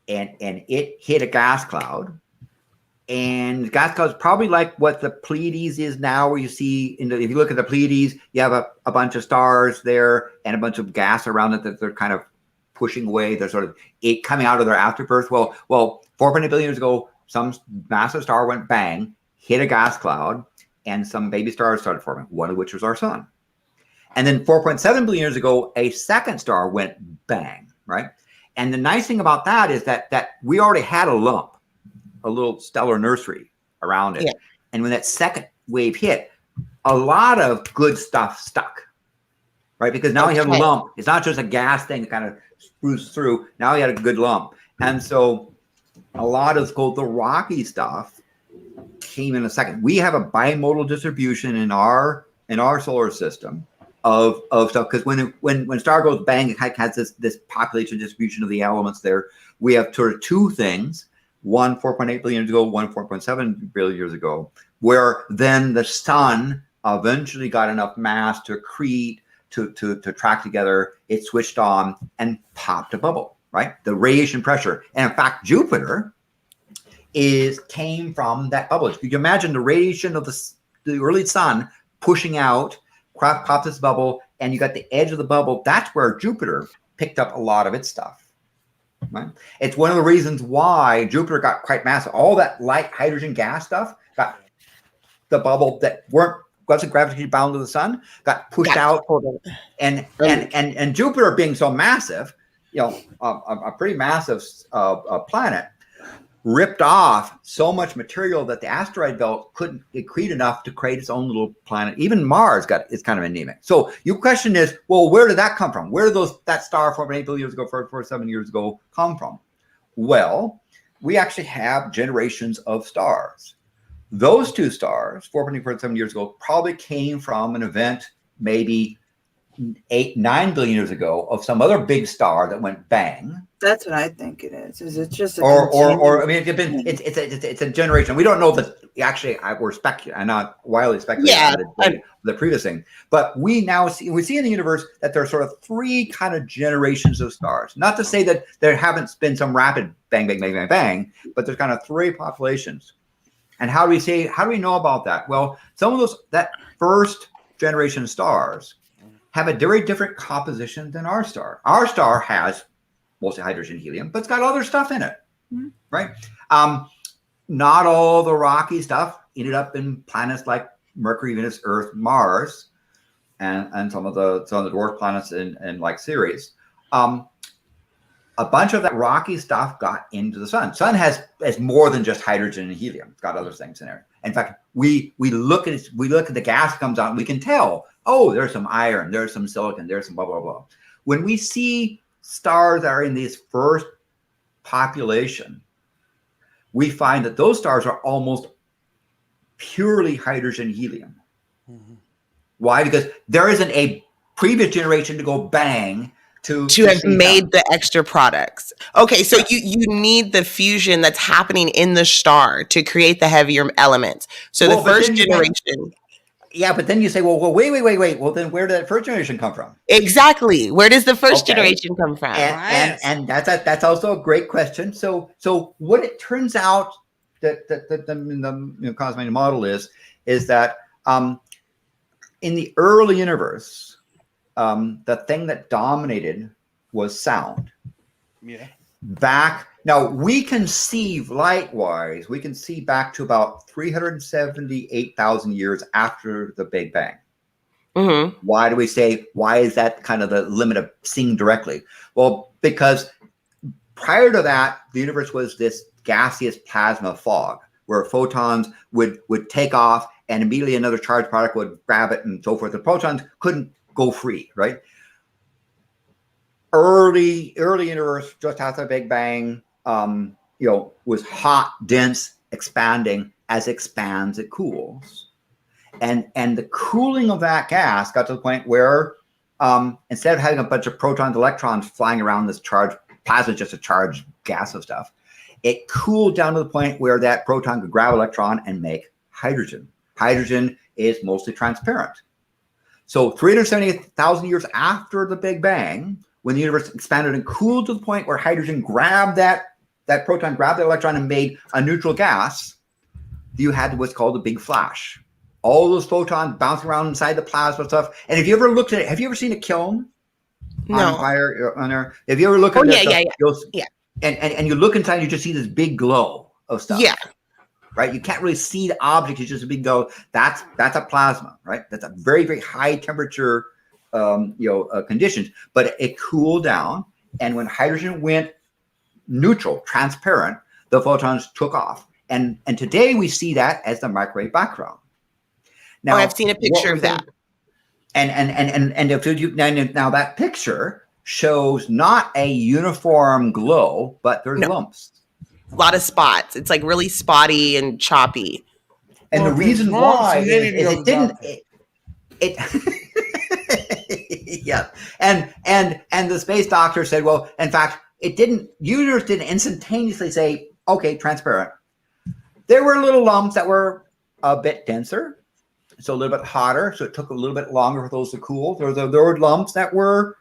D: and it hit a gas cloud. And the gas cloud is probably like what the Pleiades is now, where you see, if you look at the Pleiades, you have a bunch of stars there and a bunch of gas around it that they're kind of pushing away. They're sort of coming out of their afterbirth. Well, 4.8 billion years ago, some massive star went bang, hit a gas cloud, and some baby stars started forming, one of which was our sun. And then 4.7 billion years ago, a second star went bang, right? And the nice thing about that is that we already had a lump, a little stellar nursery around it. Yeah. And when that second wave hit, a lot of good stuff stuck, right? Because now you have a lump. It's not just a gas thing that kind of spruces through. Now you had a good lump. And so a lot of the rocky stuff came in a second. We have a bimodal distribution in our solar system of stuff, because when star goes bang, it has this population distribution of the elements there. We have sort of two things. One 4.8 billion years ago, one 4.7 billion years ago, where then the sun eventually got enough mass to accrete, to track together. It switched on and popped a bubble, right? The radiation pressure. And in fact, Jupiter came from that bubble. If you can imagine the radiation of the early sun pushing out, popped this bubble, and you got the edge of the bubble. That's where Jupiter picked up a lot of its stuff. Right? It's one of the reasons why Jupiter got quite massive. All that light hydrogen gas stuff got the bubble that wasn't gravitationally bound to the sun, got pushed out. And Jupiter being so massive, a pretty massive planet, ripped off so much material that the asteroid belt couldn't accrete enough to create its own little planet. Even Mars is kind of anemic. So your question is, well, where did that come from? Where did that star 4.8 billion years ago, 4.7 years ago come from? Well, we actually have generations of stars. Those two stars, 4.7 years ago, probably came from an event maybe 8-9 billion years ago of some other big star that went bang.
B: That's what I think it is. Is it just
D: or I mean, it's a generation. We don't know that actually. We're speculating. I'm not wildly speculating. The previous thing, but we see in the universe that there are sort of three kind of generations of stars. Not to say that there haven't been some rapid bang, bang, bang, bang, bang, but there's kind of three populations. And how do we know about that? Well, some of that first generation stars have a very different composition than our star. Our star has mostly hydrogen, helium, but it's got other stuff in it, right? Not all the rocky stuff ended up in planets like Mercury, Venus, Earth, Mars, and some of the dwarf planets in like Ceres. A bunch of that rocky stuff got into the sun. Sun has more than just hydrogen and helium. It's got other things in there. In fact, we look at the gas that comes out, and we can tell, oh, there's some iron, there's some silicon, there's some blah, blah, blah. When we see stars that are in this first population, we find that those stars are almost purely hydrogen helium. Why? Because there isn't a previous generation to go bang to
G: have made the extra products. Okay, so you need the fusion that's happening in the star to create the heavier elements. So the first generation.
D: Yeah, but then you say, well, wait. Well, then where did that first generation come from?
G: Exactly. Where does the first generation come from?
D: And that's also a great question. So what it turns out that the cosmic model is that in the early universe, the thing that dominated was sound.
A: Yeah.
D: Now we can see light-wise, we can see back to about 378,000 years after the Big Bang.
G: Mm-hmm.
D: Why is that kind of the limit of seeing directly? Well, because prior to that, the universe was this gaseous plasma fog where photons would take off and immediately another charged particle would grab it and so forth. The protons couldn't go free, right? Early universe, just after the Big Bang, was hot, dense, expanding. As it expands, it cools, and the cooling of that gas got to the point where instead of having a bunch of protons, electrons flying around this charged plasma, just a charged gas of stuff, it cooled down to the point where that proton could grab an electron and make hydrogen. Hydrogen is mostly transparent. So 378,000 years after the Big Bang, when the universe expanded and cooled to the point where hydrogen grabbed that proton, grabbed the electron and made a neutral gas, you had what's called a big flash. All those photons bouncing around inside the plasma stuff. And if you ever looked at it, have you ever seen a kiln?
G: No.
D: On fire on there? If you ever look at
G: yeah.
D: And you look inside, you just see this big glow of stuff.
G: Yeah.
D: Right? You can't really see the object. It's just a big glow. That's a plasma, right? That's a very, very high temperature conditions, but it cooled down. And when hydrogen went neutral, transparent, the photons took off. And today we see that as the microwave background. Now
G: I've seen a picture of that.
D: Now that picture shows not a uniform glow, but there's lumps.
G: A lot of spots. It's like really spotty and choppy.
D: And the reason why is it didn't. Yeah, and the space doctor said, well, in fact, universe didn't instantaneously say, okay, transparent. There were little lumps that were a bit denser, so a little bit hotter, so it took a little bit longer for those to cool. There were lumps that were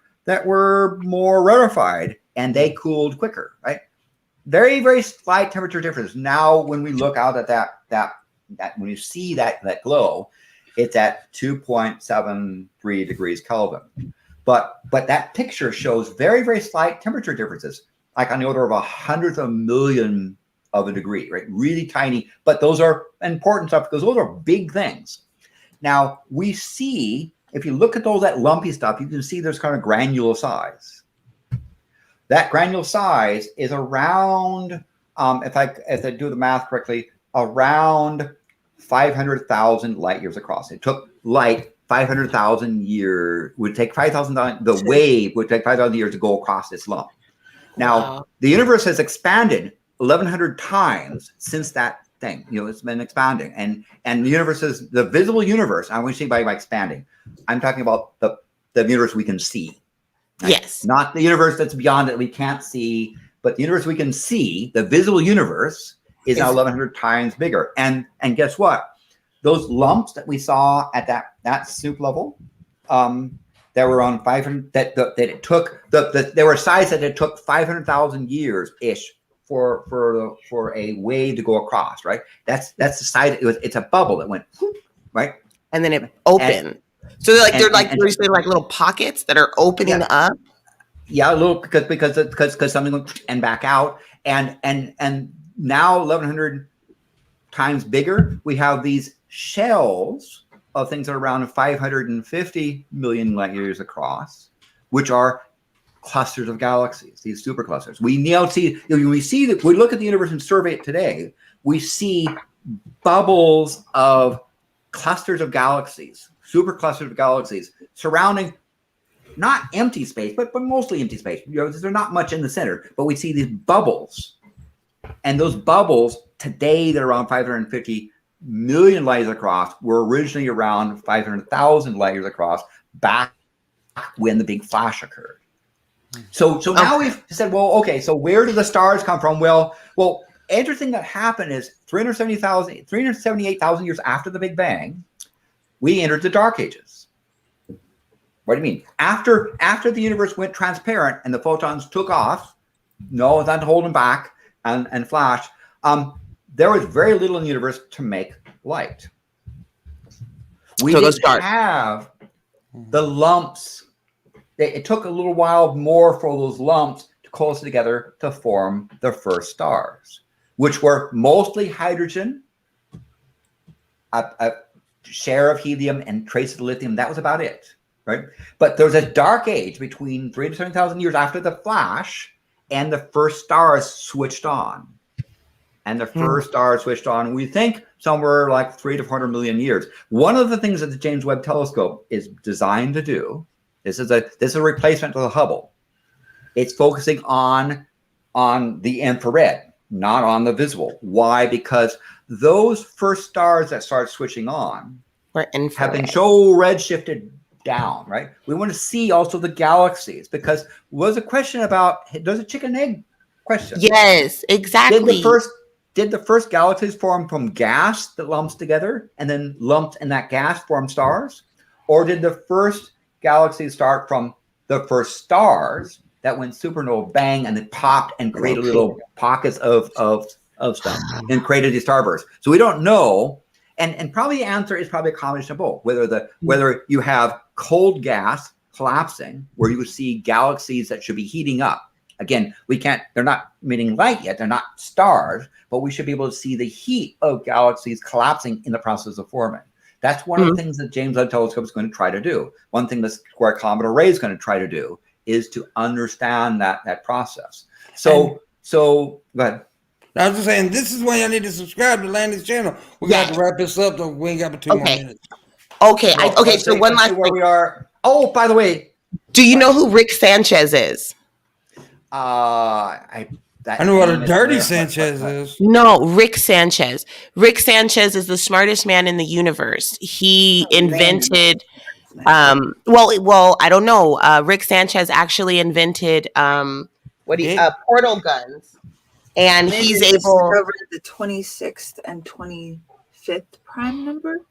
D: more rarefied, and they cooled quicker, right? Very, very slight temperature difference. Now, when we look out at that when you see that glow, it's at 2.73 degrees Kelvin. But that picture shows very, very slight temperature differences, like on the order of 100th of a million of a degree, right? Really tiny, but those are important stuff because those are big things. Now, we see, if you look at that lumpy stuff, you can see there's kind of granular size. That granular size is around, if I do the math correctly, around 500,000 light years across. It took light 500,000 years, the wave would take 5,000 years to go across this lump. Now, the universe has expanded 1,100 times since that thing. It's been expanding. And the universe is the visible universe. I want to say by expanding, I'm talking about the universe we can see. Right?
G: Yes.
D: Not the universe that's beyond it we can't see, but the universe we can see, the visible universe, is now 1,100 times bigger. And guess what? Those lumps that we saw at that soup level, that were on 500, that it took they were size that it took 500,000 years ish for a wave to go across. Right. That's the size. It's a bubble that went whoop, right,
G: and then it opened. So they're like usually like little pockets that are opening up.
D: Yeah, a little because something went and back out, and now 1,100 times bigger. We have these shells of things that are around 550 million light years across, which are clusters of galaxies. These superclusters. We now see when we look at the universe and survey it today, we see bubbles of clusters of galaxies, superclusters of galaxies surrounding. Not empty space, but mostly empty space. There's not much in the center, but we see these bubbles. And those bubbles, today, they're around 550 million light years across, were originally around 500,000 light years across, back when the big flash occurred. So now we've said, well, okay, so where do the stars come from? Well, interesting that happened is 378,000 years after the Big Bang, we entered the Dark Ages. What do you mean? After the universe went transparent and the photons took off, not holding back and flashed, there was very little in the universe to make light. We didn't have the lumps. It took a little while more for those lumps to close together to form the first stars, which were mostly hydrogen, a share of helium, and traces of lithium. That was about it. Right, but there was a dark age between 370,000 years after the flash and the first stars switched on. And the first stars switched on, we think, somewhere like 300 to 400 million years. One of the things that the James Webb Telescope is designed to do, this is a replacement of the Hubble. It's focusing on the infrared, not on the visible. Why? Because those first stars that start switching on have been so redshifted down, right? We want to see also the galaxies, because was a question about, there's a chicken egg question.
G: Yes, exactly.
D: Did the first galaxies form from gas that lumps together and then lumped in that gas form stars? Or did the first galaxies start from the first stars that went supernova bang and then popped and created little pockets of stuff and created these starbursts? So we don't know. And probably the answer is probably a combination of both. Whether you have cold gas collapsing, where you would see galaxies that should be heating up. Again, they're not emitting light yet. They're not stars, but we should be able to see the heat of galaxies collapsing in the process of forming. That's one of the things that James Webb Telescope is going to try to do. One thing the Square Comet Array is going to try to do is to understand that process. So go ahead.
A: I was just saying, this is why y'all need to subscribe to Landon's channel. We got to wrap this up, though. We ain't got but 2 more minutes.
G: Okay. So one last
D: where we are. Oh, by the way,
G: do you know who Rick Sanchez is?
A: I know what a dirty Sanchez is.
G: No, Rick Sanchez. Rick Sanchez is the smartest man in the universe. He invented. Well, I don't know. Rick Sanchez actually invented portal guns. And he's able
B: discovered the 26th and 25th prime number.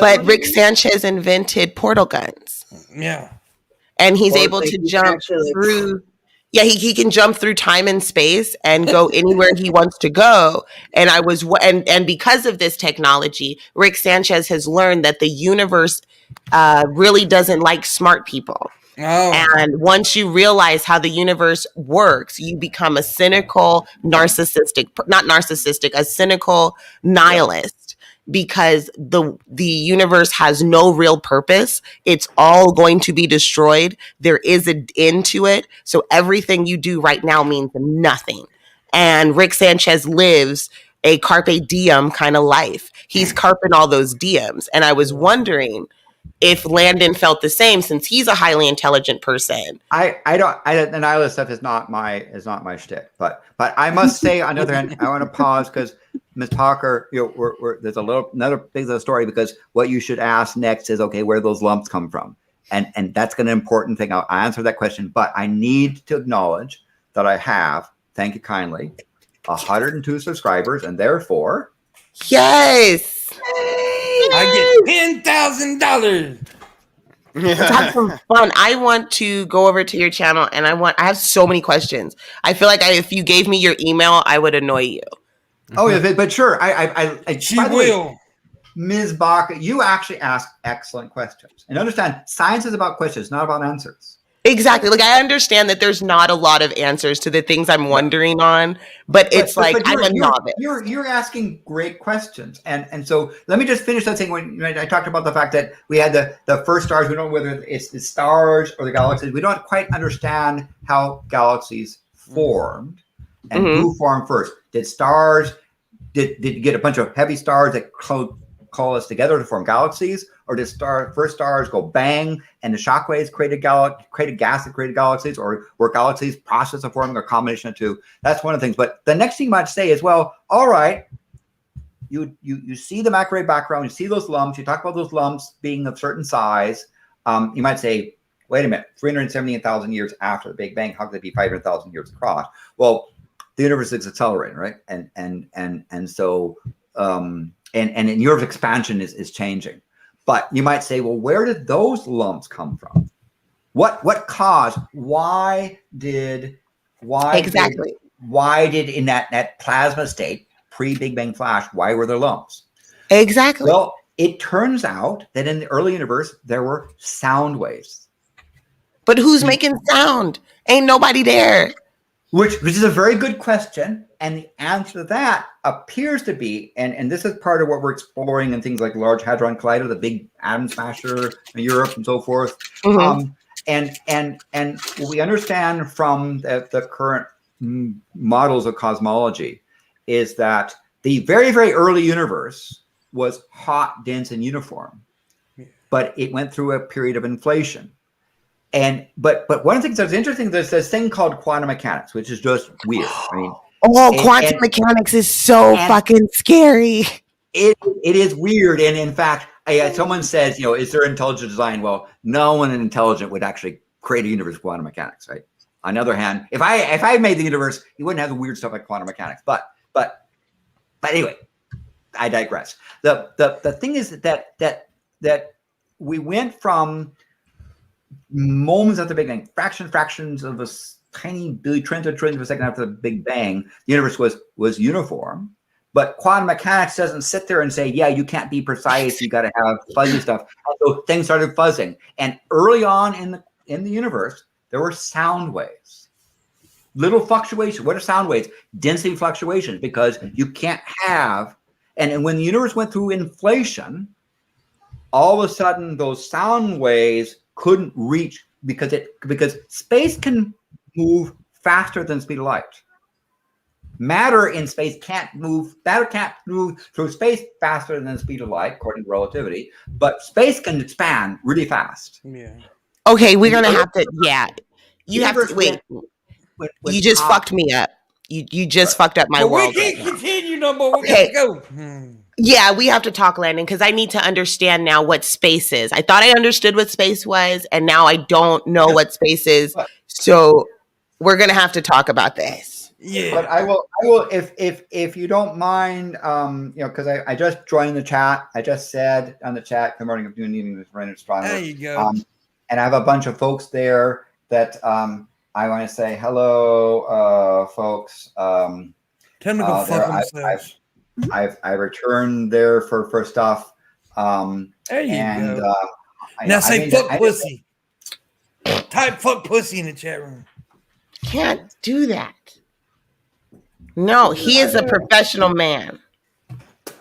G: But Rick Sanchez invented portal guns.
A: Yeah,
G: and he's able to jump through. Yeah, he can jump through time and space and go anywhere he wants to go. And because of this technology, Rick Sanchez has learned that the universe really doesn't like smart people. Oh. And once you realize how the universe works, you become a cynical, a cynical nihilist, because the universe has no real purpose. It's all going to be destroyed. There is an end to it. So everything you do right now means nothing. And Rick Sanchez lives a carpe diem kind of life. He's carping all those diems. And I was wondering if Landon felt the same, since he's a highly intelligent person.
D: The nihilist stuff is not my shtick, but I must say, on the other hand, I want to pause because Ms. Parker, there's another piece of the story, because what you should ask next is, okay, where those lumps come from, and that's an important thing. I'll answer that question, but I need to acknowledge that I have, thank you kindly, 102 subscribers, and therefore,
G: yes.
A: I get $10,000.
G: Let's have some fun. I want to go over to your channel, and I have so many questions. I feel like if you gave me your email, I would annoy you.
D: Oh, yeah, but sure.
A: She will.
D: Ms. Bach, you actually ask excellent questions. And understand, science is about questions, not about answers.
G: Exactly. Like I understand that there's not a lot of answers to the things I'm wondering on, but it's I'm a novice.
D: You're asking great questions, and so let me just finish that thing. When I talked about the fact that we had the first stars, we don't know whether it's the stars or the galaxies. We don't quite understand how galaxies formed and who formed first. Did stars? Did you get a bunch of heavy stars that coalesce together to form galaxies, or did first stars go bang and the shockwaves created gas that created galaxies, or were galaxies process of forming a combination of two? That's one of the things. But the next thing you might say is, well, all right, you see the microwave background, you see those lumps, you talk about those lumps being of certain size. You might say, wait a minute, 378,000 years after the Big Bang, how could it be 500,000 years across? Well, the universe is accelerating, right? And so and in Europe's expansion is changing. But you might say, well, where did those lumps come from? What caused? Why did in that plasma state pre-Big Bang flash? Why were there lumps?
G: Exactly.
D: Well, it turns out that in the early universe there were sound waves.
G: But who's making sound? Ain't nobody there.
D: Which is a very good question. And the answer to that appears to be, and this is part of what we're exploring in things like Large Hadron Collider, the big atom smasher in Europe and so forth. And we understand from the current models of cosmology is that the very, very early universe was hot, dense, and uniform. But it went through a period of inflation. But one of the things that's interesting, there's this thing called quantum mechanics, which is just weird. I mean,
G: quantum mechanics is so fucking scary.
D: It is weird, and in fact, someone says, is there intelligent design? Well, no one intelligent would actually create a universe with quantum mechanics, right? On the other hand, if I made the universe, you wouldn't have the weird stuff like quantum mechanics. But anyway, I digress. The thing is that we went from moments after the Big Bang, fractions of a tiny trillions of a second after the Big Bang, the universe was uniform. But quantum mechanics doesn't sit there and say, yeah, you can't be precise, you got to have fuzzy stuff. So things started fuzzing. And early on in the universe, there were sound waves. Little fluctuations. What are sound waves? Density fluctuations, because you can't have, and when the universe went through inflation, all of a sudden those sound waves couldn't reach because space can move faster than the speed of light. Matter in space can't move through space faster than the speed of light, according to relativity, but space can expand really fast.
A: Yeah.
G: Okay, we're gonna have to. Yeah, you have to wait. You just fucked me up. You just fucked up my world.
A: We can't continue no more. We gotta go.
G: Yeah, we have to talk, Landon, because I need to understand now what space is. I thought I understood what space was, and now I don't know what space is. So we're gonna have to talk about this.
D: Yeah, but I will if you don't mind, because I just joined the chat. I just said on the chat, "Good morning, afternoon, evening, this Rainer Astronomer."
A: There you go.
D: And I have a bunch of folks there that I want to say hello, folks.
A: Tell them to go fuck themselves.
D: I returned there for stuff.
A: There you go. Now say fuck pussy. Type fuck pussy in the chat room.
G: Can't do that. No, he is a professional man.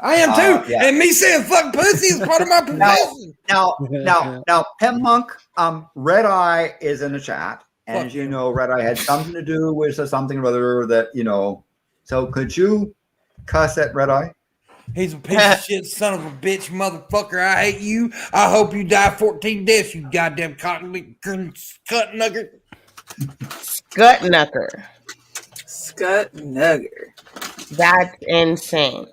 A: I am too. Yeah. And me saying fuck pussy is part of my profession.
D: Now, Pimpmunk, Red Eye is in the chat. And as you know, Red Eye had something to do with something or other that, So could you cuss at Red Eye?
A: He's a piece of shit, son of a bitch, motherfucker. I hate you. I hope you die 14 deaths, you goddamn scut nugget.
G: Scut nugger.
B: Scut nugger.
G: That's insane.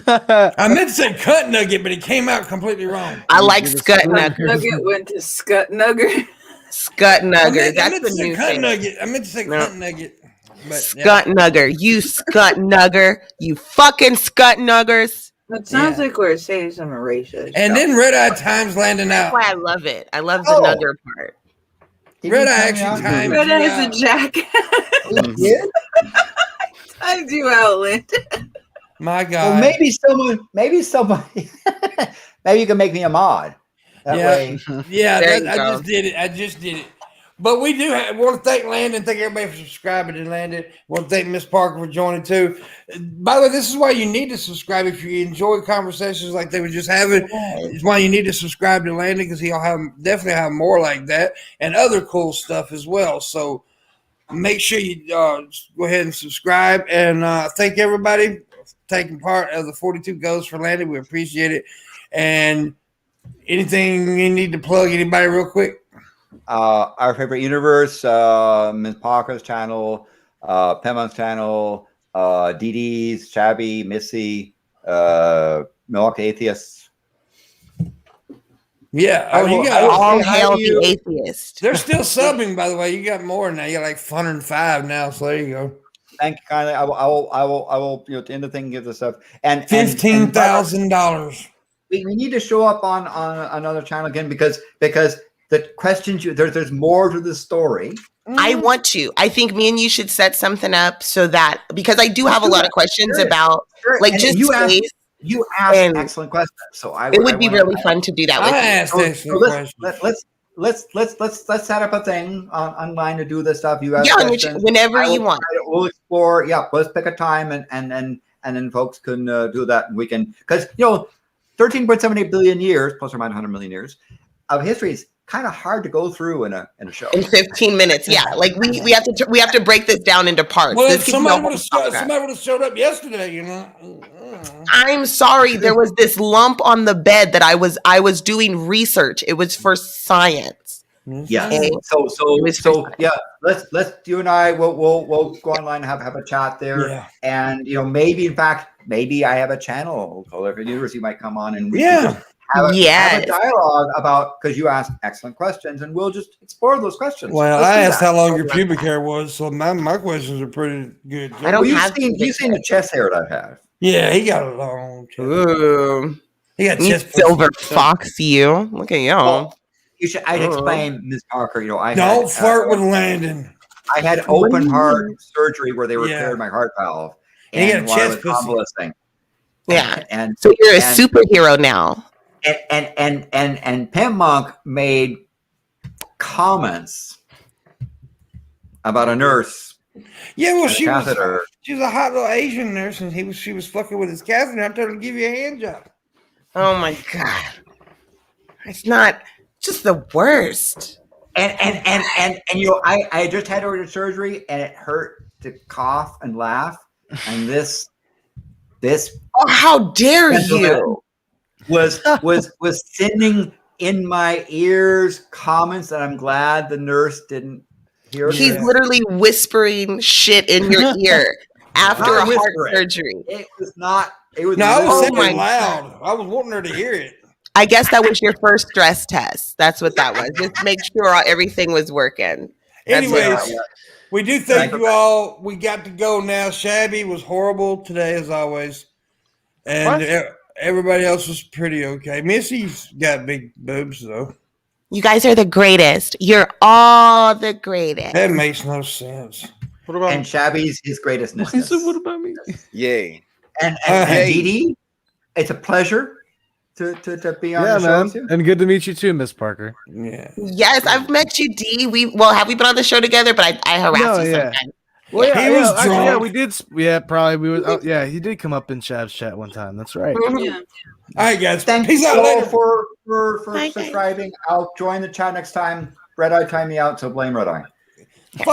A: I meant to say cut nugget, but it came out completely wrong.
G: I like scut nugger.
B: Nugget went to scut nugger.
G: Scut nugger. That's the new
A: cut
G: thing.
A: Nugget. I meant to say cut nugget. But,
G: scut nugger. You scut nugger. You fucking scut nuggers.
B: It sounds like we're saying some racist.
A: And then Red Eye times landing out.
G: That's why I love it. I love the nugger part.
A: Red Eye actually times.
B: Red Eye is a jackass.
D: Yeah.
B: I do outlet.
A: My God.
D: Well, maybe somebody Maybe you can make me a mod. That way.
A: Yeah,
B: There you
A: I
B: go.
A: just did it. I just did it. But we do want to thank Landon. Thank everybody for subscribing to Landon. Want to thank Miss Parker for joining too. By the way, this is why you need to subscribe if you enjoy conversations like they were just having. It's why you need to subscribe to Landon because he'll definitely have more like that and other cool stuff as well. So make sure you go ahead and subscribe. And thank everybody for taking part of the 42 Goes for Landon. We appreciate it. And anything you need to plug, anybody, real quick?
D: Our favorite universe, Ms. Parker's channel, Pimmonk's channel, Dee Dee's, Shabby, Missy, Milwaukee Atheists.
A: Yeah.
D: You got
G: All hail the atheist.
A: They're still subbing, by the way. You got more now. You got like 105 now. So there you go.
D: Thank you kindly. I will. At the end of the thing, give this up. And
A: $15,000.
D: We need to show up on another channel again because the questions there's more to the story.
G: I want to. I think me and you should set something up so that because I do have a lot of questions about like just space.
D: You asked excellent questions, so
G: it would be really fun to do that with
A: I
G: you.
A: asked excellent questions.
D: Let's set up a thing online to do this stuff. You ask questions.
G: Whenever you want.
D: We'll explore. Yeah, let's pick a time and then folks can do that. And we can because 13.78 billion years plus or minus 100 million years of history is kind of hard to go through in a show
G: in 15 minutes. Yeah, like we have to break this down into parts.
A: Well, somebody would have showed up yesterday,
G: I'm sorry, there was this lump on the bed that I was doing research. It was for science.
D: Yeah. So yeah, let's you and I we'll go online and have a chat there.
A: Yeah.
D: And maybe in fact I have a channel called Every Universe. You might come on and we can have a dialogue about because you asked excellent questions and we'll just explore those questions.
A: Well, I asked how long your pubic hair was, so my questions are pretty good.
G: I don't have
D: you've seen the chest hair that I have.
A: Yeah, he got a long chest.
G: Ooh.
A: He got chest
G: silver fox you. Look at you.
D: Well, I'd explain, Ms. Parker,
A: don't flirt with Landon.
D: I had open heart surgery where they repaired my heart valve.
A: And you got a
D: while I
A: chest
D: was convalescing.
G: Yeah.
D: And
G: so you're a superhero now.
D: And Pimpmunk made comments about a nurse.
A: Yeah, well, she was a hot little Asian nurse, and she was fucking with his catheter. I told her to give you a hand job.
G: Oh my god, it's not just the worst.
D: And I just had ordered surgery, and it hurt to cough and laugh. And this.
G: Oh, how dare you!
D: Was sending in my ears comments that I'm glad the nurse didn't hear.
G: He's literally whispering shit in your ear after a heart surgery.
D: It was not. It was.
A: No, I was saying loud. I was wanting her to hear it.
G: I guess that was your first stress test. That's what that was. Just make sure everything was working.
A: Anyways, we do thank you all. We got to go now. Shabby was horrible today, as always. And everybody else was pretty okay. Missy's got big boobs, though.
G: You guys are the greatest. You're all the greatest.
A: That makes no sense.
E: What about
D: and Shabby's his greatest.
E: What about me? Yay.
D: And Dee Dee, it's a pleasure to be on the show with you.
C: And good to meet you too, Miss Parker.
A: Yeah.
G: Yes, I've met you, Dee. Have we been on the show together? But I harassed you sometimes.
C: Well,
A: he was drunk.
C: Actually, yeah, we did. Yeah, probably. We was. Oh, yeah, he did come up in Chav's chat one time. That's right.
B: Yeah.
A: All right, guys.
D: Thank
A: Peace
D: you
A: out
D: all
A: later.
D: for subscribing. I'll join the chat next time. Red Eye, time me out. So blame Red Eye.